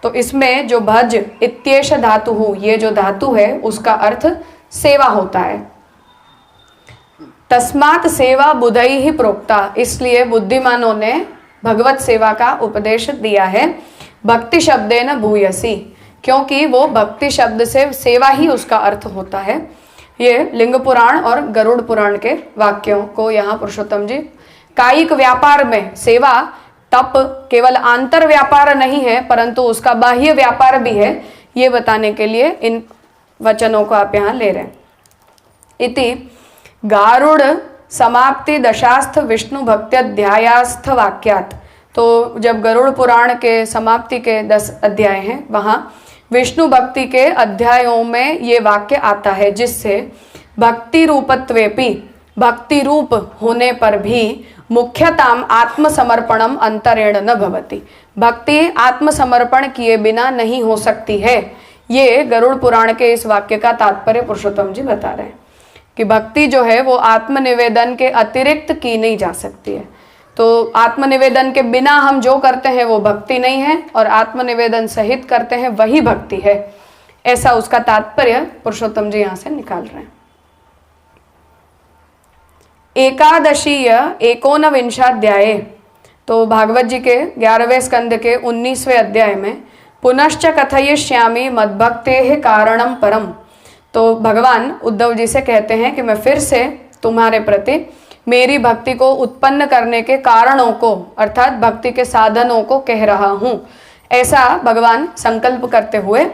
तो इसमें जो भज इत्येष धातु ये जो धातु है उसका अर्थ सेवा होता है। तस्मात् सेवा बुधई ही प्रोक्ता, इसलिए बुद्धिमानों ने भगवत सेवा का उपदेश दिया है भक्ति शब्देन भूयसी, क्योंकि वो भक्ति शब्द से सेवा ही उसका अर्थ होता है। ये लिंग पुराण और गरुड़ पुराण के वाक्यों को यहाँ पुरुषोत्तम जी कायिक व्यापार में सेवा तप केवल आंतर व्यापार नहीं है परंतु उसका बाह्य व्यापार भी है, ये बताने के लिए इन वचनों को आप यहाँ ले रहे हैं। इति गारुड़ समाप्ति दशास्थ विष्णु भक्त्यध्यायास्थ वाक्यात। तो जब गरुड़ पुराण के समाप्ति के 10 अध्याय हैं वहाँ विष्णु भक्ति के अध्यायों में ये वाक्य आता है जिससे भक्ति रूपत्वेपि, भक्ति रूप होने पर भी मुख्यताम आत्मसमर्पणम अंतरेण न भवति, भक्ति आत्मसमर्पण किए बिना नहीं हो सकती है। ये गरुड़ पुराण के इस वाक्य का तात्पर्य पुरुषोत्तम जी बता रहे हैं कि भक्ति जो है वो आत्मनिवेदन के अतिरिक्त की नहीं जा सकती है। तो आत्मनिवेदन के बिना हम जो करते हैं वो भक्ति नहीं है और आत्मनिवेदन सहित करते हैं वही भक्ति है, ऐसा उसका तात्पर्य पुरुषोत्तम जी यहाँ से निकाल रहे हैं। एकादशीय एकोनविंशाध्याय, तो भागवत जी के 11वें स्कंद के 19वें अध्याय में पुनश्च कथयिष्यामि मद्भक्तेः कारणम परम। तो भगवान उद्धव जी से कहते हैं कि मैं फिर से तुम्हारे प्रति मेरी भक्ति को उत्पन्न करने के कारणों को अर्थात भक्ति के साधनों को कह रहा हूँ। ऐसा भगवान संकल्प करते हुए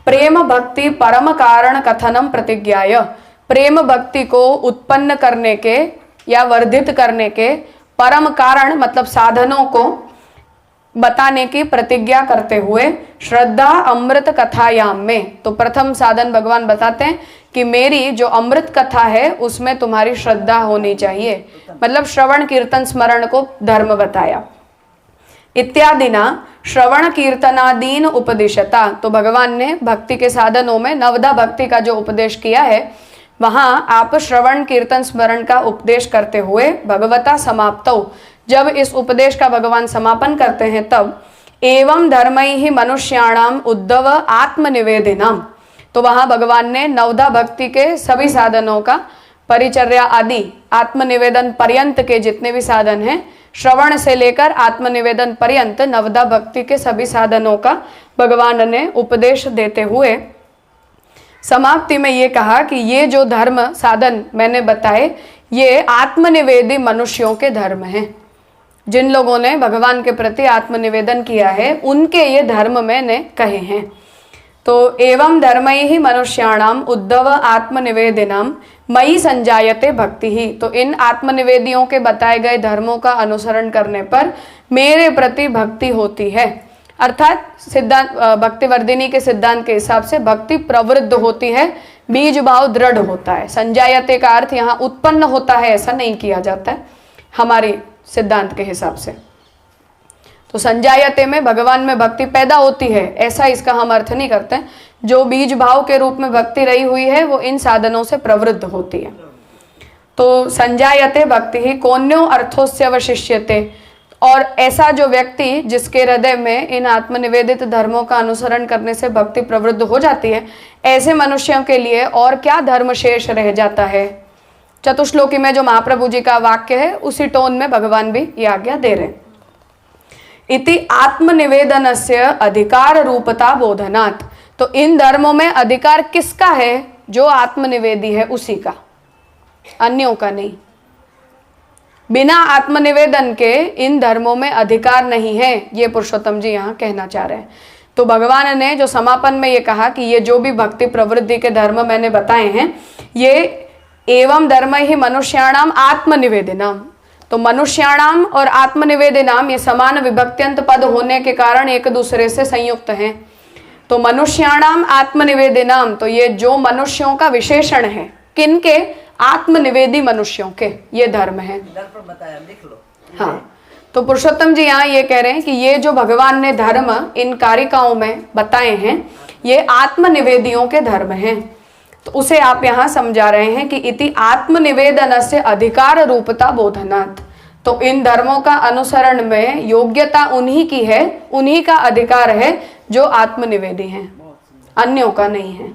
प्रेम भक्ति परम कारण कथनम प्रतिज्ञाय, प्रेम भक्ति को उत्पन्न करने के या वर्धित करने के परम कारण मतलब साधनों को बताने की प्रतिज्ञा करते हुए श्रद्धा अमृत कथायाम में, तो प्रथम साधन भगवान बताते हैं कि मेरी जो अमृत कथा है उसमें तुम्हारी श्रद्धा होनी चाहिए, मतलब श्रवण कीर्तन स्मरण को धर्म बताया। इत्यादि ना श्रवण कीर्तनादीन उपदिशता, तो भगवान ने भक्ति के साधनों में नवदा भक्ति का जो उपदेश किया है वहां आप श्रवण कीर्तन स्मरण का उपदेश करते हुए भगवता समाप्तौ, जब इस उपदेश का भगवान समापन करते हैं तब एवं धर्मैहि मनुष्याणाम उद्धव आत्मनिवेदिनाम, तो वहां भगवान ने नवदा भक्ति के सभी साधनों का परिचर्या आदि आत्मनिवेदन पर्यंत के जितने भी साधन हैं श्रवण से लेकर आत्मनिवेदन पर्यंत नवदा भक्ति के सभी साधनों का भगवान ने उपदेश देते हुए समाप्ति में ये कहा कि ये जो धर्म साधन मैंने बताए ये आत्मनिवेदी मनुष्यों के धर्म हैं। जिन लोगों ने भगवान के प्रति आत्मनिवेदन किया है उनके ये धर्म मैंने कहे हैं। तो एवं धर्मै ही मनुष्याणाम उद्धव आत्मनिवेदिनाम मयि संजायते भक्ति ही, तो इन आत्मनिवेदियों के बताए गए धर्मों का अनुसरण करने पर मेरे प्रति भक्ति होती है। अर्थात सिद्धांत भक्तिवर्धिनी के सिद्धांत के हिसाब से भक्ति प्रवृद्ध होती है, बीज भाव दृढ़ होता है। संजायते का अर्थ यहाँ उत्पन्न होता है ऐसा नहीं किया जाता है हमारी सिद्धांत के हिसाब से। तो संजायते में भगवान में भक्ति पैदा होती है ऐसा इसका हम अर्थ नहीं करते। जो बीज भाव के रूप में भक्ति रही हुई है वो इन साधनों से प्रवृद्ध होती है। तो संजायते भक्ति ही कोन्यो अर्थोस्य अवशिष्यते, और ऐसा जो व्यक्ति जिसके हृदय में इन आत्मनिवेदित धर्मों का अनुसरण करने से भक्ति प्रवृद्ध हो जाती है, ऐसे मनुष्यों के लिए और क्या धर्म शेष रह जाता है। चतुश्लोकी में जो महाप्रभु जी का वाक्य है उसी टोन में भगवान भी ये आज्ञा दे रहे हैं। इति आत्मनिवेदनस्य अधिकार रूपता बोधनात्, तो इन धर्मों में अधिकार किसका है? जो आत्मनिवेदी है उसी का, अन्यों का नहीं। बिना आत्मनिवेदन के इन धर्मों में अधिकार नहीं है, ये पुरुषोत्तम जी यहाँ कहना चाह रहे हैं। तो भगवान ने जो समापन में ये कहा कि ये जो भी भक्ति प्रवृत्ति के धर्म मैंने बताए हैं ये एवं धर्म ही मनुष्याणाम आत्मनिवेदिनाम, तो मनुष्याणाम और आत्मनिवेदिनाम ये समान विभक्त्यंत पद होने के कारण एक दूसरे से संयुक्त हैं। तो मनुष्याणाम आत्मनिवेदिनाम, तो ये जो मनुष्यों का विशेषण है, किनके? आत्मनिवेदी मनुष्यों के ये धर्म है। दर्पण बताया, लिख लो। हाँ, तो पुरुषोत्तम जी यहाँ ये कह रहे हैं कि ये जो भगवान ने धर्म इन कारिकाओं में बताए हैं, ये आत्मनिवेदियों के धर्म हैं। तो उसे आप यहाँ समझा रहे हैं कि इति आत्मनिवेदन से अधिकार रूपता बोधनात्, तो इन धर्मों का अनुसरण में योग्यता उन्हीं की है, उन्हीं का अधिकार है जो आत्मनिवेदी हैं, अन्यों का नहीं है।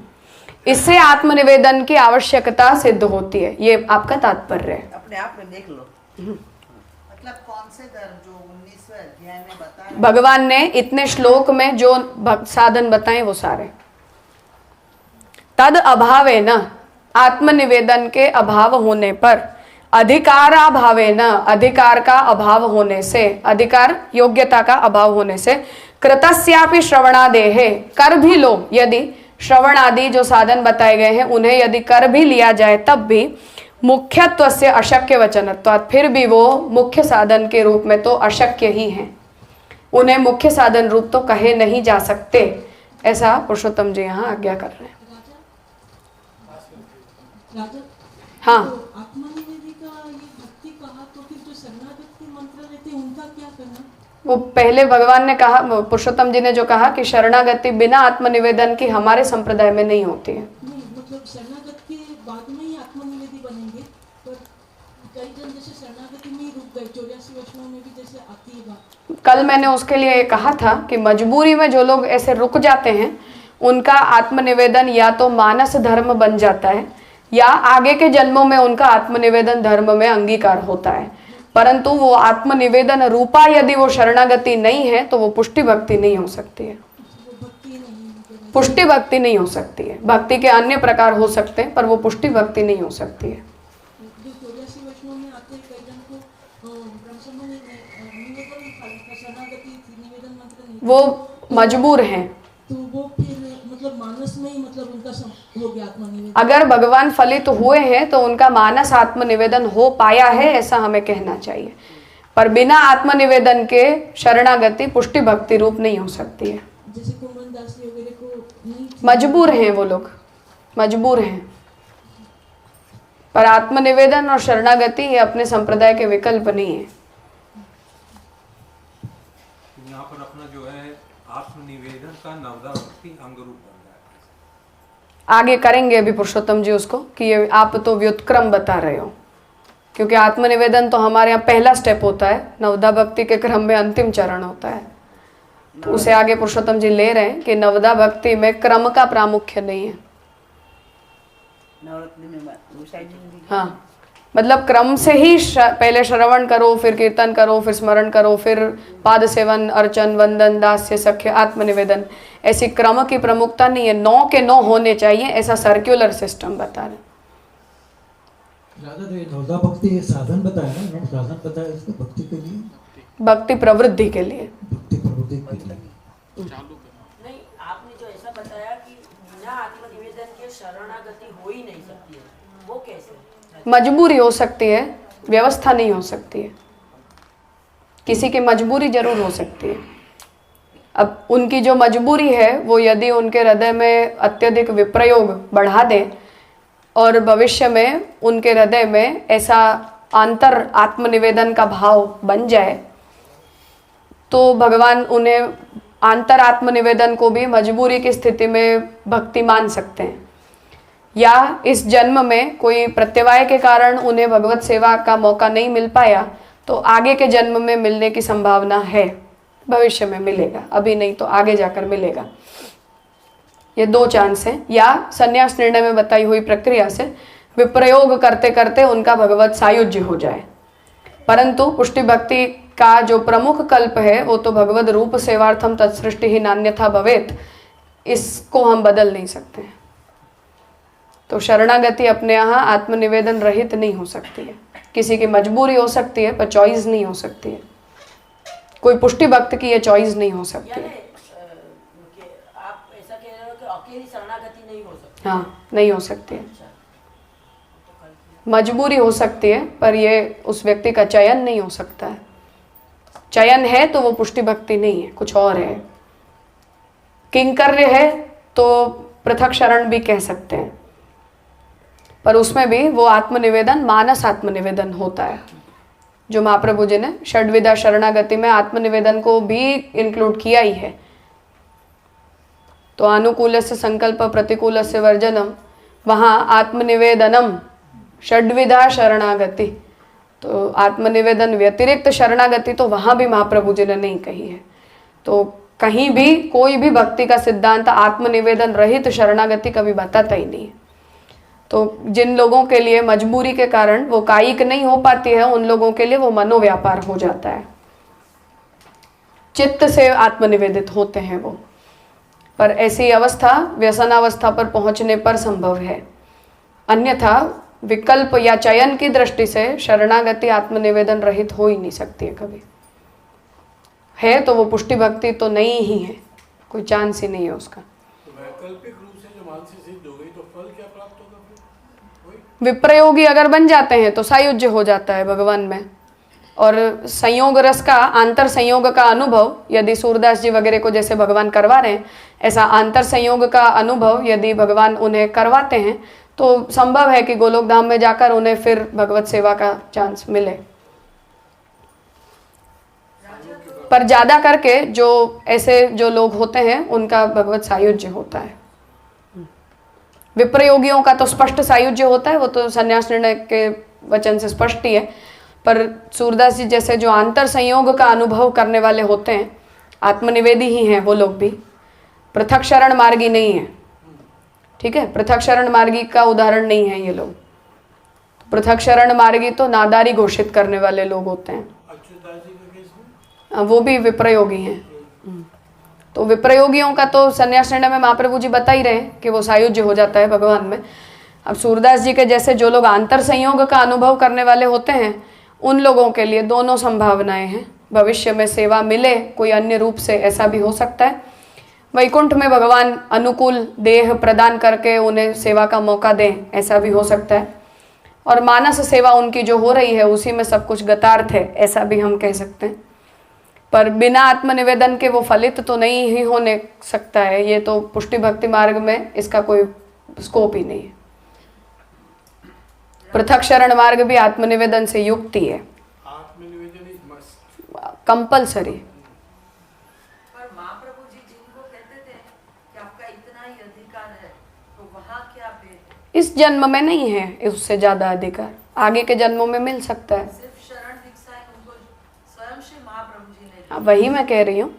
इससे आत्मनिवेदन की आवश्यकता सिद्ध होती है, ये आपका तात्पर्य है। अपने आप में देख लो। मतलब कौन से धर्म जो 19वें अध्याय में बताया भगवान ने इतने श्लोक में जो साधन बताए वो सारे। तद अभावे न, आत्मनिवेदन के अभाव होने पर, अधिकाराभावे न, अधिकार का अभाव होने से, अधिकार योग्यता का अभाव होने से, कृतस्यापि श्रवणादेहे, कर भी लो, यदि श्रवण आदि जो साधन बताए गए हैं उन्हें यदि कर भी लिया जाए तब भी मुख्यत्व से अशक्य वचनत्वात्, फिर भी वो मुख्य साधन के रूप में तो अशक्य ही हैं, उन्हें मुख्य साधन रूप तो कहे नहीं जा सकते, ऐसा पुरुषोत्तम जी यहाँ आज्ञा कर रहे हैं। हाँ, तो आत्मनिवेदी का ये भक्ति कहा, तो फिर जो शरणागति मंत्र रहते हैं उनका क्या करना? वो पहले भगवान ने कहा, पुरुषोत्तम जी ने जो कहा कि शरणागति बिना आत्मनिवेदन की हमारे संप्रदाय में नहीं होती है। नहीं, मतलब शरणागति के बाद में ही आत्मनिवेदी बनेंगे, पर कई जन जैसे शरणागति में ही रुक गए, 84 वैष्णव में भी जैसे आती है बात। कल मैंने उसके लिए कहा था कि मजबूरी में जो लोग ऐसे रुक जाते हैं उनका आत्मनिवेदन या तो मानस धर्म बन जाता है या आगे के जन्मों में उनका आत्मनिवेदन धर्म में अंगीकार होता है, परंतु वो आत्मनिवेदन रूपा यदि वो शरणागति नहीं है तो वो पुष्टि भक्ति नहीं हो सकती है। पुष्टि भक्ति नहीं हो सकती है। भक्ति के अन्य प्रकार हो सकते हैं पर वो पुष्टि भक्ति नहीं हो सकती है। वो मजबूर हैं, तो वो फिर मतलब मानस में ही मतलब उनका हो गया आत्मनिवेदन। अगर भगवान फलित हुए हैं तो उनका मानस आत्मनिवेदन हो पाया है ऐसा हमें कहना चाहिए, पर बिना आत्मनिवेदन के शरणागति पुष्टि भक्ति रूप नहीं हो सकती है। जैसे कुमन दास वगैरह को नहीं, मजबूर हैं वो लोग, मजबूर हैं, पर आत्मनिवेदन और शरणागति ये अपने संप्रदाय के विकल्प नहीं है। यहाँ पर अपना जो है आत्मनिवेदन का नवदा भक्ति अंग रूप बन रहा है। आगे करेंगे अभी पुरुषोत्तम जी उसको कि ये आप तो व्युत्क्रम बता रहे हो, क्योंकि आत्मनिवेदन तो हमारे यहाँ पहला स्टेप होता है, नवदा भक्ति के क्रम में अंतिम चरण होता है, तो उसे आगे पुरुषोत्तम जी ले रहे हैं कि नवदा भक्ति में क्रम का प्रामुख्य नहीं है। हाँ, मतलब क्रम से ही पहले श्रवण करो, फिर कीर्तन करो, फिर स्मरण करो, फिर पाद सेवन, अर्चन, वंदन, दास्य, सख्य, आत्मनिवेदन, ऐसी क्रम की प्रमुखता नहीं है। 9 के 9 होने चाहिए, ऐसा सर्कुलर सिस्टम बता रहे। राधा देवी नवदा भक्ति साधन बताया ना, साधन बताया इसको भक्ति के लिए, भक्ति प्रवृत्ति के लिए, भक्ति प्रवृत्ति के लिए। नहीं, आपने जो ऐसा बताया कि बिना आत्मनिवेदन के शरणागति हो ही नहीं सकती है, वो कैसे? मजबूरी हो सकती है, व्यवस्था नहीं हो सकती है। किसी की मजबूरी जरूर हो सकती है। अब उनकी जो मजबूरी है वो यदि उनके हृदय में अत्यधिक विप्रयोग बढ़ा दे और भविष्य में उनके हृदय में ऐसा आंतर आत्मनिवेदन का भाव बन जाए तो भगवान उन्हें आंतर आत्मनिवेदन को भी मजबूरी की स्थिति में भक्ति मान सकते हैं, या इस जन्म में कोई प्रत्यवाय के कारण उन्हें भगवत सेवा का मौका नहीं मिल पाया तो आगे के जन्म में मिलने की संभावना है, भविष्य में मिलेगा, अभी नहीं तो आगे जाकर मिलेगा। ये 2 चांस हैं, या संन्यास निर्णय में बताई हुई प्रक्रिया से विप्रयोग करते करते उनका भगवत सायुज्य हो जाए। परंतु पुष्टि भक्ति का जो प्रमुख कल्प है वो तो भगवद रूप सेवार्थम तत्सृष्टि ही नान्यथा भवेत, इसको हम बदल नहीं सकते हैं। तो शरणागति अपने यहाँ आत्मनिवेदन रहित नहीं हो सकती है। किसी की मजबूरी हो सकती है पर चॉइस नहीं हो सकती है। कोई पुष्टि भक्त की ये चॉइस नहीं हो सकती है। आप ऐसा कह रहे हो कि अकेली शरणागति नहीं हो सकती? हाँ, नहीं हो सकती है। मजबूरी हो सकती है पर ये उस व्यक्ति का चयन नहीं हो सकता है। चयन है तो वो पुष्टि भक्ति नहीं है, कुछ और है। किंकर्य है तो पृथक शरण भी कह सकते हैं, पर उसमें भी वो आत्मनिवेदन मानस आत्मनिवेदन होता है, जो महाप्रभु जी ने षड्विधा शरणागति में आत्मनिवेदन को भी इंक्लूड किया ही है। तो अनुकूल से संकल्प प्रतिकूल से वर्जनम, वहाँ आत्मनिवेदनम षड्विधा शरणागति, तो आत्मनिवेदन व्यतिरिक्त शरणागति तो वहाँ भी महाप्रभु जी ने नहीं कही है। तो कहीं भी कोई भी भक्ति का सिद्धांत आत्मनिवेदन रहित शरणागति कभी बताता ही नहीं है। तो जिन लोगों के लिए मजबूरी के कारण वो कायिक नहीं हो पाती है, उन लोगों के लिए वो मनोव्यापार हो जाता है, चित्त से आत्मनिवेदित होते हैं वो। पर ऐसी अवस्था व्यसनावस्था पर पहुंचने पर संभव है, अन्यथा विकल्प या चयन की दृष्टि से शरणागति आत्मनिवेदन रहित हो ही नहीं सकती है कभी। है तो वो पुष्टि भक्ति तो नहीं ही है, कोई चांस ही नहीं है उसका। तो वैकल्पिक रूप से जो मानसिक सिद्ध हो गई तो फल क्या प्राप्त होगा फिर? विप्रयोगी अगर बन जाते हैं तो सायुज्य हो जाता है भगवान में, और संयोग रस का आंतर संयोग का अनुभव यदि सूरदास जी वगैरह को जैसे भगवान करवा रहे हैं, ऐसा आंतर संयोग का अनुभव यदि भगवान उन्हें करवाते हैं तो संभव है कि गोलोक धाम में जाकर उन्हें फिर भगवत सेवा का चांस मिले। पर ज्यादा करके जो ऐसे जो लोग होते हैं उनका भगवत सायुज्य होता है। विप्रयोगियों का तो स्पष्ट सायुज्य होता है, वो तो संन्यास निर्णय के वचन से स्पष्ट ही है। पर सूरदास जी जैसे जो आंतर संयोग का अनुभव करने वाले होते हैं, आत्मनिवेदी ही हैं वो लोग भी, पृथक शरण मार्गी नहीं है। ठीक है, पृथक शरण मार्गी का उदाहरण नहीं है ये लोग। पृथक शरण मार्गी तो नादारी घोषित करने वाले लोग होते हैं, वो भी विप्रयोगी हैं। तो विप्रयोगियों का तो संन्यास निर्णय में महाप्रभु जी बता ही रहे हैं कि वो सायुज्य हो जाता है भगवान में। अब सूरदास जी के जैसे जो लोग आंतर संयोग का अनुभव करने वाले होते हैं, उन लोगों के लिए दोनों संभावनाएं हैं। भविष्य में सेवा मिले कोई अन्य रूप से, ऐसा भी हो सकता है। वैकुंठ में भगवान अनुकूल देह प्रदान करके उन्हें सेवा का मौका दें, ऐसा भी हो सकता है। और मानस सेवा उनकी जो हो रही है उसी में सब कुछ गतार्थ है, ऐसा भी हम कह सकते हैं। पर बिना आत्मनिवेदन के वो फलित तो नहीं ही होने सकता है। ये तो पुष्टि भक्ति मार्ग में इसका कोई स्कोप ही नहीं है। पृथक शरण मार्ग भी आत्मनिवेदन से युक्त ही है, आत्मनिवेदन इज मस्ट, कंपल्सरी। पर महाप्रभु जी जिनको कहते थे कि आपका इतना ही अधिकार है, तो वहाँ क्या भेद? इस जन्म में नहीं है उससे ज्यादा अधिकार, आगे के जन्मों में मिल सकता है। सिर्फ शरण दीक्षा उनको स्वयं से महाप्रभु जी ने, वही मैं कह रही हूँ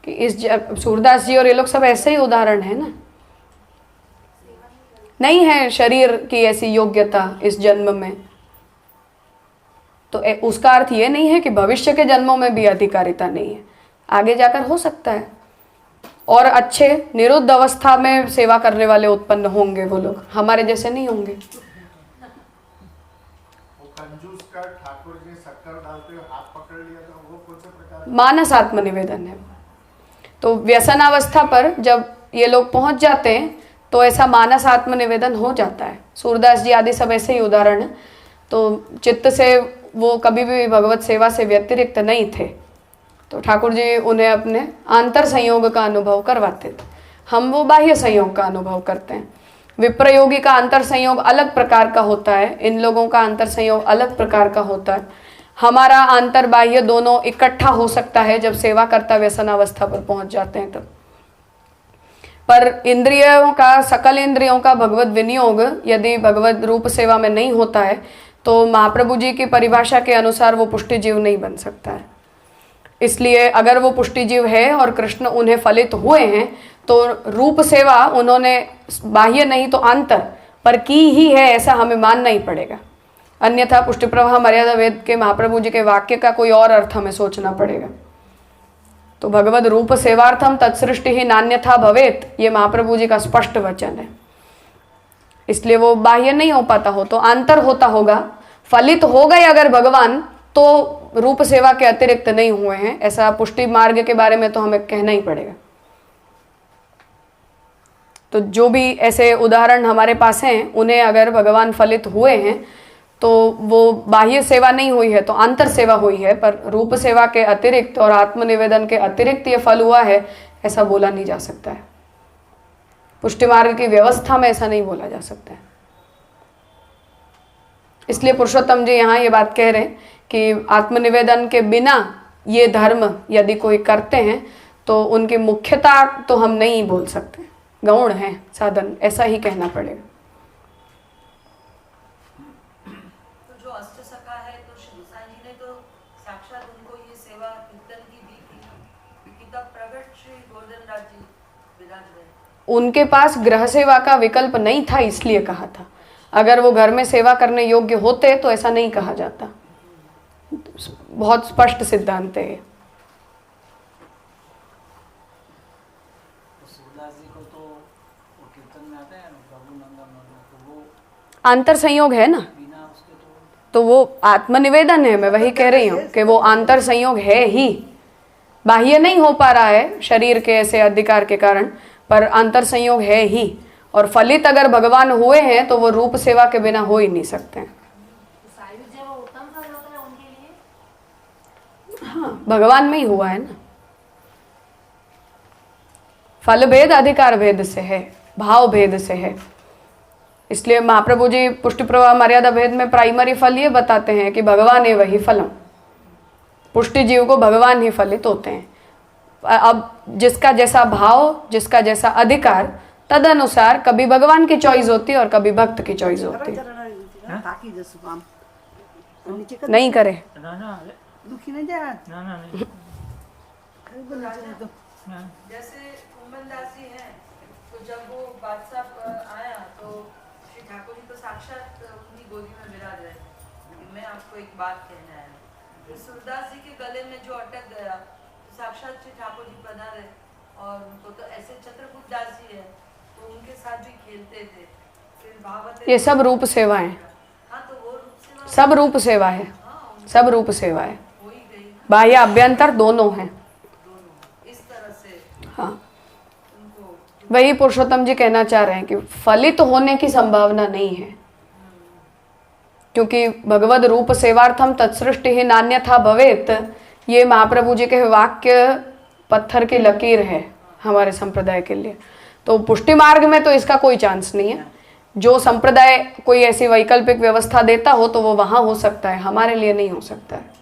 कि इस सूरदास जी और ये लोग सब ऐसे ही उदाहरण है ना। नहीं है शरीर की ऐसी योग्यता इस जन्म में, तो उसका अर्थ ये नहीं है कि भविष्य के जन्मों में भी अधिकारिता नहीं है, आगे जाकर हो सकता है। और अच्छे निरुद्ध अवस्था में सेवा करने वाले उत्पन्न होंगे वो लोग, हमारे जैसे नहीं होंगे। वो कंजूस का ठाकुर जी शक्कर डालते हुए हाथ पकड़ लिया था, वो कौन से प्रकार? मानस आत्मनिवेदन है। तो व्यसनावस्था पर जब ये लोग पहुंच जाते हैं तो ऐसा मानस आत्मनिवेदन हो जाता है। सूरदास जी आदि सब ऐसे ही उदाहरण है। तो चित्त से वो कभी भी भगवत सेवा से व्यतिरिक्त नहीं थे, तो ठाकुर जी उन्हें अपने आंतर संयोग का अनुभव करवाते थे। हम वो बाह्य संयोग का अनुभव करते हैं। विप्रयोगी का अंतर संयोग अलग प्रकार का होता है, इन लोगों का अंतर संयोग अलग प्रकार का होता है। हमारा अंतर बाह्य दोनों इकट्ठा हो सकता है जब सेवा करता व्यसनावस्था पर पहुंच जाते हैं तब। पर इंद्रियों का, सकल इंद्रियों का भगवत विनियोग यदि भगवत रूप सेवा में नहीं होता है तो महाप्रभु जी की परिभाषा के अनुसार वो पुष्टि जीव नहीं बन सकता है। इसलिए अगर वो पुष्टि जीव है और कृष्ण उन्हें फलित हुए हैं तो रूप सेवा उन्होंने बाह्य नहीं तो आंतर पर की ही है, ऐसा हमें मानना ही पड़ेगा। अन्यथा पुष्टि प्रवाह मर्यादा वेद के महाप्रभु जी के वाक्य का कोई और अर्थ हमें सोचना पड़ेगा। तो भगवद रूप सेवार्थम तत्सृष्टि ही नान्यथा भवेत, ये महाप्रभु जी का स्पष्ट वचन है। इसलिए वो बाह्य नहीं हो पाता हो तो आंतर होता होगा। फलित हो गए अगर भगवान तो रूप सेवा के अतिरिक्त नहीं हुए हैं, ऐसा पुष्टि मार्ग के बारे में तो हमें कहना ही पड़ेगा। तो जो भी ऐसे उदाहरण हमारे पास हैं उन्हें अगर भगवान फलित हुए हैं तो वो बाह्य सेवा नहीं हुई है तो अंतर सेवा हुई है, पर रूप सेवा के अतिरिक्त और आत्मनिवेदन के अतिरिक्त ये फल हुआ है ऐसा बोला नहीं जा सकता है। पुष्टि मार्ग की व्यवस्था में ऐसा नहीं बोला जा सकता है। इसलिए पुरुषोत्तम जी यहाँ ये बात कह रहे हैं कि आत्मनिवेदन के बिना ये धर्म यदि कोई करते हैं तो उनकी मुख्यता तो हम नहीं बोल सकते, गौण है साधन, ऐसा ही कहना पड़ेगा। तो जो अष्टसखा है तो श्री साईं जी ने तो साक्षात उनको ये सेवा कीर्तन की दी थी कि तब प्रगट श्री गोवर्धन राज जी विराज रहे। उनके पास गृह सेवा का विकल्प नहीं था इसलिए कहा था। अगर वो घर में सेवा करने योग्य होते तो ऐसा नहीं कहा जाता। बहुत स्पष्ट सिद्धांत है। सूरदास जी को तो वो कीर्तन में आता है ना, प्रभु नंदन, तो वो आंतर संयोग है ना, बिना उसके तो वो आत्मनिवेदन है। मैं वही कह रही हूँ कि वो आंतर संयोग है ही, बाह्य नहीं हो पा रहा है शरीर के ऐसे अधिकार के कारण, पर आंतर संयोग है ही। और फलित अगर भगवान हुए हैं तो वो रूप सेवा के बिना हो ही नहीं सकते हैं। हाँ, भगवान में ही हुआ है ना। फल भेद अधिकार भेद से है, भाव भेद से है। इसलिए महाप्रभु जी पुष्टि प्रवाह मर्यादा भेद में प्राइमरी फल ये बताते हैं कि भगवान है वही फलम, पुष्टि जीव को भगवान ही फलित होते हैं। अब जिसका जैसा भाव, जिसका जैसा अधिकार, तद अनुसार कभी भगवान की चॉइस होती है और कभी भक्त की चॉइस होती है। नहीं करे दुखी नहीं जा जैसे उमन दास जी हैं, तो जब वो बादशाह आया तो श्री ठाकुर जी तो साक्षात उनकी गोदी में विराज रहे कि मैं आपको एक बात कहना है। तो सूरदास जी के गले में जो अटक गया तो साक्षात श्री ठाकुर जी पधारे और उनको तो ऐसे छत्रपुर दास जी है तो उनके साथ भी खेलते थे। फिर भागवत ये सब रूप सेवा है। हाँ, तो वो रूप सेवा, सब रूप सेवा है, सब रूप सेवा है, बाह्य अभ्यंतर दोनों हैं। इस तरह से हाँ, वही पुरुषोत्तम जी कहना चाह रहे हैं कि फलित होने की संभावना नहीं है, क्योंकि भगवद रूप सेवार्थम तत्सृष्टि ही नान्यथा भवेत, ये महाप्रभु जी के वाक्य पत्थर की लकीर है हमारे संप्रदाय के लिए। तो पुष्टि मार्ग में तो इसका कोई चांस नहीं है। जो संप्रदाय कोई ऐसी वैकल्पिक व्यवस्था देता हो तो वो वहां हो सकता है, हमारे लिए नहीं हो सकता है।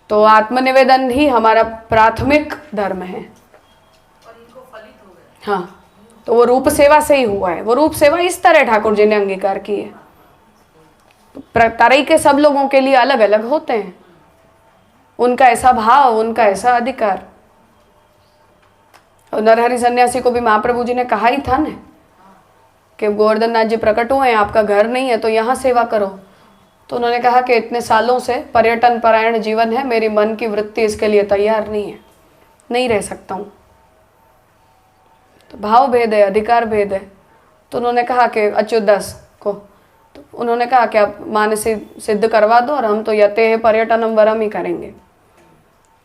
तो आत्मनिवेदन ही हमारा प्राथमिक धर्म है। हाँ, तो वो रूप सेवा से ही हुआ है। वो रूप सेवा इस तरह ठाकुर जी ने अंगीकार की है। तराई के सब लोगों के लिए अलग अलग होते हैं, उनका ऐसा भाव, उनका ऐसा अधिकार। और नरहरि सन्यासी को भी महाप्रभु जी ने कहा ही था ना कि गोवर्धन नाथ जी प्रकट हुए हैं, आपका घर नहीं है तो यहाँ सेवा करो। तो उन्होंने कहा कि इतने सालों से पर्यटन परायण जीवन है, मेरी मन की वृत्ति इसके लिए तैयार नहीं है, नहीं रह सकता हूँ। तो भाव भेद है, अधिकार भेद है। तो उन्होंने कहा कि अच्युतदास को, तो उन्होंने कहा कि आप मानसी सिद्ध करवा दो और हम तो यते है पर्यटनम वरम ही करेंगे।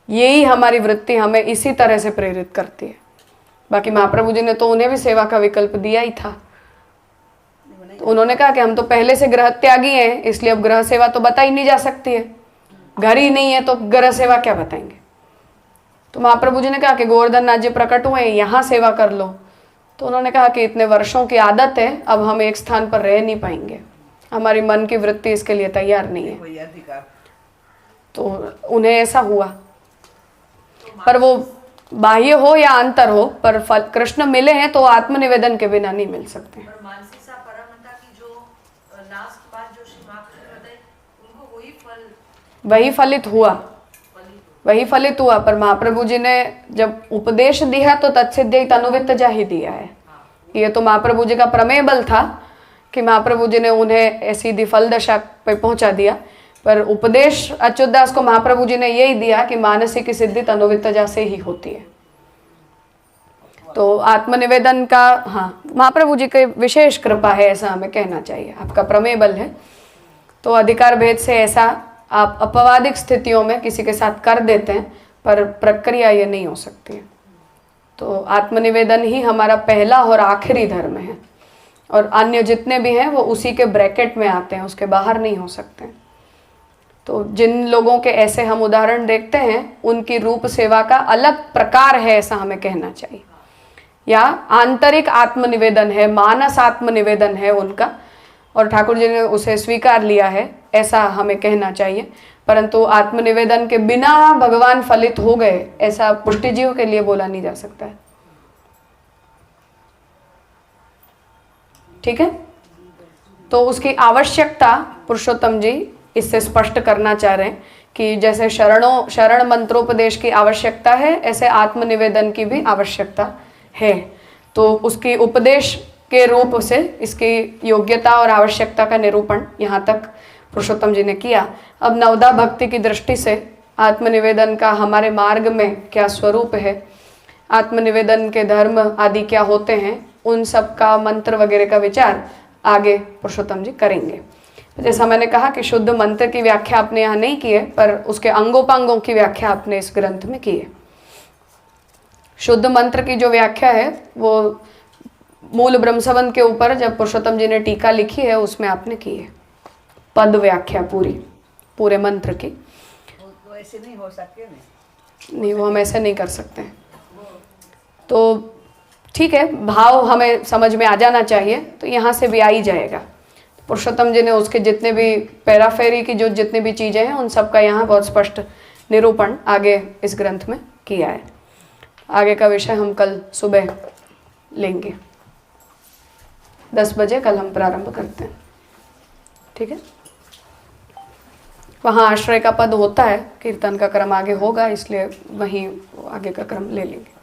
यही हमारी वृत्ति हमें इसी तरह से प्रेरित करती है। बाकी महाप्रभु जी ने तो उन्हें भी सेवा का विकल्प दिया ही था। तो उन्होंने कहा कि हम तो पहले से ग्रह त्यागी हैं, इसलिए अब ग्रह सेवा तो बता ही नहीं जा सकती है, घर ही नहीं है तो ग्रह सेवा क्या बताएंगे। तो महाप्रभु जी ने कहा कि गोवर्धन नाथ जी प्रकट हुए हैं, यहाँ सेवा कर लो। तो उन्होंने कहा कि इतने वर्षों की आदत है, अब हम एक स्थान पर रह नहीं पाएंगे, हमारी मन की वृत्ति इसके लिए तैयार नहीं है। तो उन्हें ऐसा हुआ। पर वो बाह्य हो या अंतर हो, पर कृष्ण मिले हैं तो आत्मनिवेदन के बिना नहीं मिल सकते। वही फलित हुआ, वही फलित हुआ। पर महाप्रभु जी ने जब उपदेश दिया तो तत्सिद्धि तनुवित जा ही दिया है। ये तो महाप्रभु जी का प्रमेय बल था कि महाप्रभु जी ने उन्हें सीधी फल दशा पे पहुंचा दिया। पर उपदेश अच्युतदास को महाप्रभु जी ने यही दिया कि मानसिक सिद्धि तनुवित जा से ही होती है। तो आत्मनिवेदन का, हाँ, महाप्रभु जी की विशेष कृपा है, ऐसा हमें कहना चाहिए। आपका प्रमेय बल है तो अधिकार भेद से ऐसा आप अपवादिक स्थितियों में किसी के साथ कर देते हैं, पर प्रक्रिया ये नहीं हो सकती है। तो आत्मनिवेदन ही हमारा पहला और आखिरी धर्म है, और अन्य जितने भी हैं वो उसी के ब्रैकेट में आते हैं, उसके बाहर नहीं हो सकते। तो जिन लोगों के ऐसे हम उदाहरण देखते हैं, उनकी रूप सेवा का अलग प्रकार है, ऐसा हमें कहना चाहिए। या आंतरिक आत्मनिवेदन है, मानस आत्मनिवेदन है उनका, और ठाकुर जी ने उसे स्वीकार लिया है, ऐसा हमें कहना चाहिए। परंतु आत्मनिवेदन के बिना भगवान फलित हो गए, ऐसा पुष्टिजीव के लिए बोला नहीं जा सकता है। ठीक है, तो उसकी आवश्यकता पुरुषोत्तम जी इससे स्पष्ट करना चाह रहे हैं कि जैसे शरण मंत्रोपदेश की आवश्यकता है, ऐसे आत्मनिवेदन की भी आवश्यकता है। तो उसकी उपदेश के रूप से इसकी योग्यता और आवश्यकता का निरूपण यहाँ तक पुरुषोत्तम जी ने किया। अब नवदा भक्ति की दृष्टि से आत्मनिवेदन का हमारे मार्ग में क्या स्वरूप है, आत्मनिवेदन के धर्म आदि क्या होते हैं, उन सब का मंत्र वगैरह का विचार आगे पुरुषोत्तम जी करेंगे। जैसा मैंने कहा कि शुद्ध मंत्र की व्याख्या आपने यहाँ नहीं की है, पर उसके अंगोपांगों की व्याख्या आपने इस ग्रंथ में की है। शुद्ध मंत्र की जो व्याख्या है वो मूल ब्रह्मसंबंध के ऊपर जब पुरुषोत्तम जी ने टीका लिखी है उसमें आपने की है, पद व्याख्या पूरे मंत्र की। तो ऐसे नहीं हो सकते नहीं, वो हम ऐसे नहीं कर सकते। तो ठीक है, भाव हमें समझ में आ जाना चाहिए, तो यहाँ से भी आ ही जाएगा। पुरुषोत्तम जी ने उसके जितने भी पैराफेरी की जो जितनी भी चीज़ें हैं उन सब का यहाँ बहुत स्पष्ट निरूपण आगे इस ग्रंथ में किया है। आगे का विषय हम कल सुबह लेंगे 10 बजे, कल हम प्रारंभ करते हैं। ठीक है, वहाँ आश्रय का पद होता है, कीर्तन का क्रम आगे होगा, इसलिए वहीं आगे का क्रम ले लेंगे।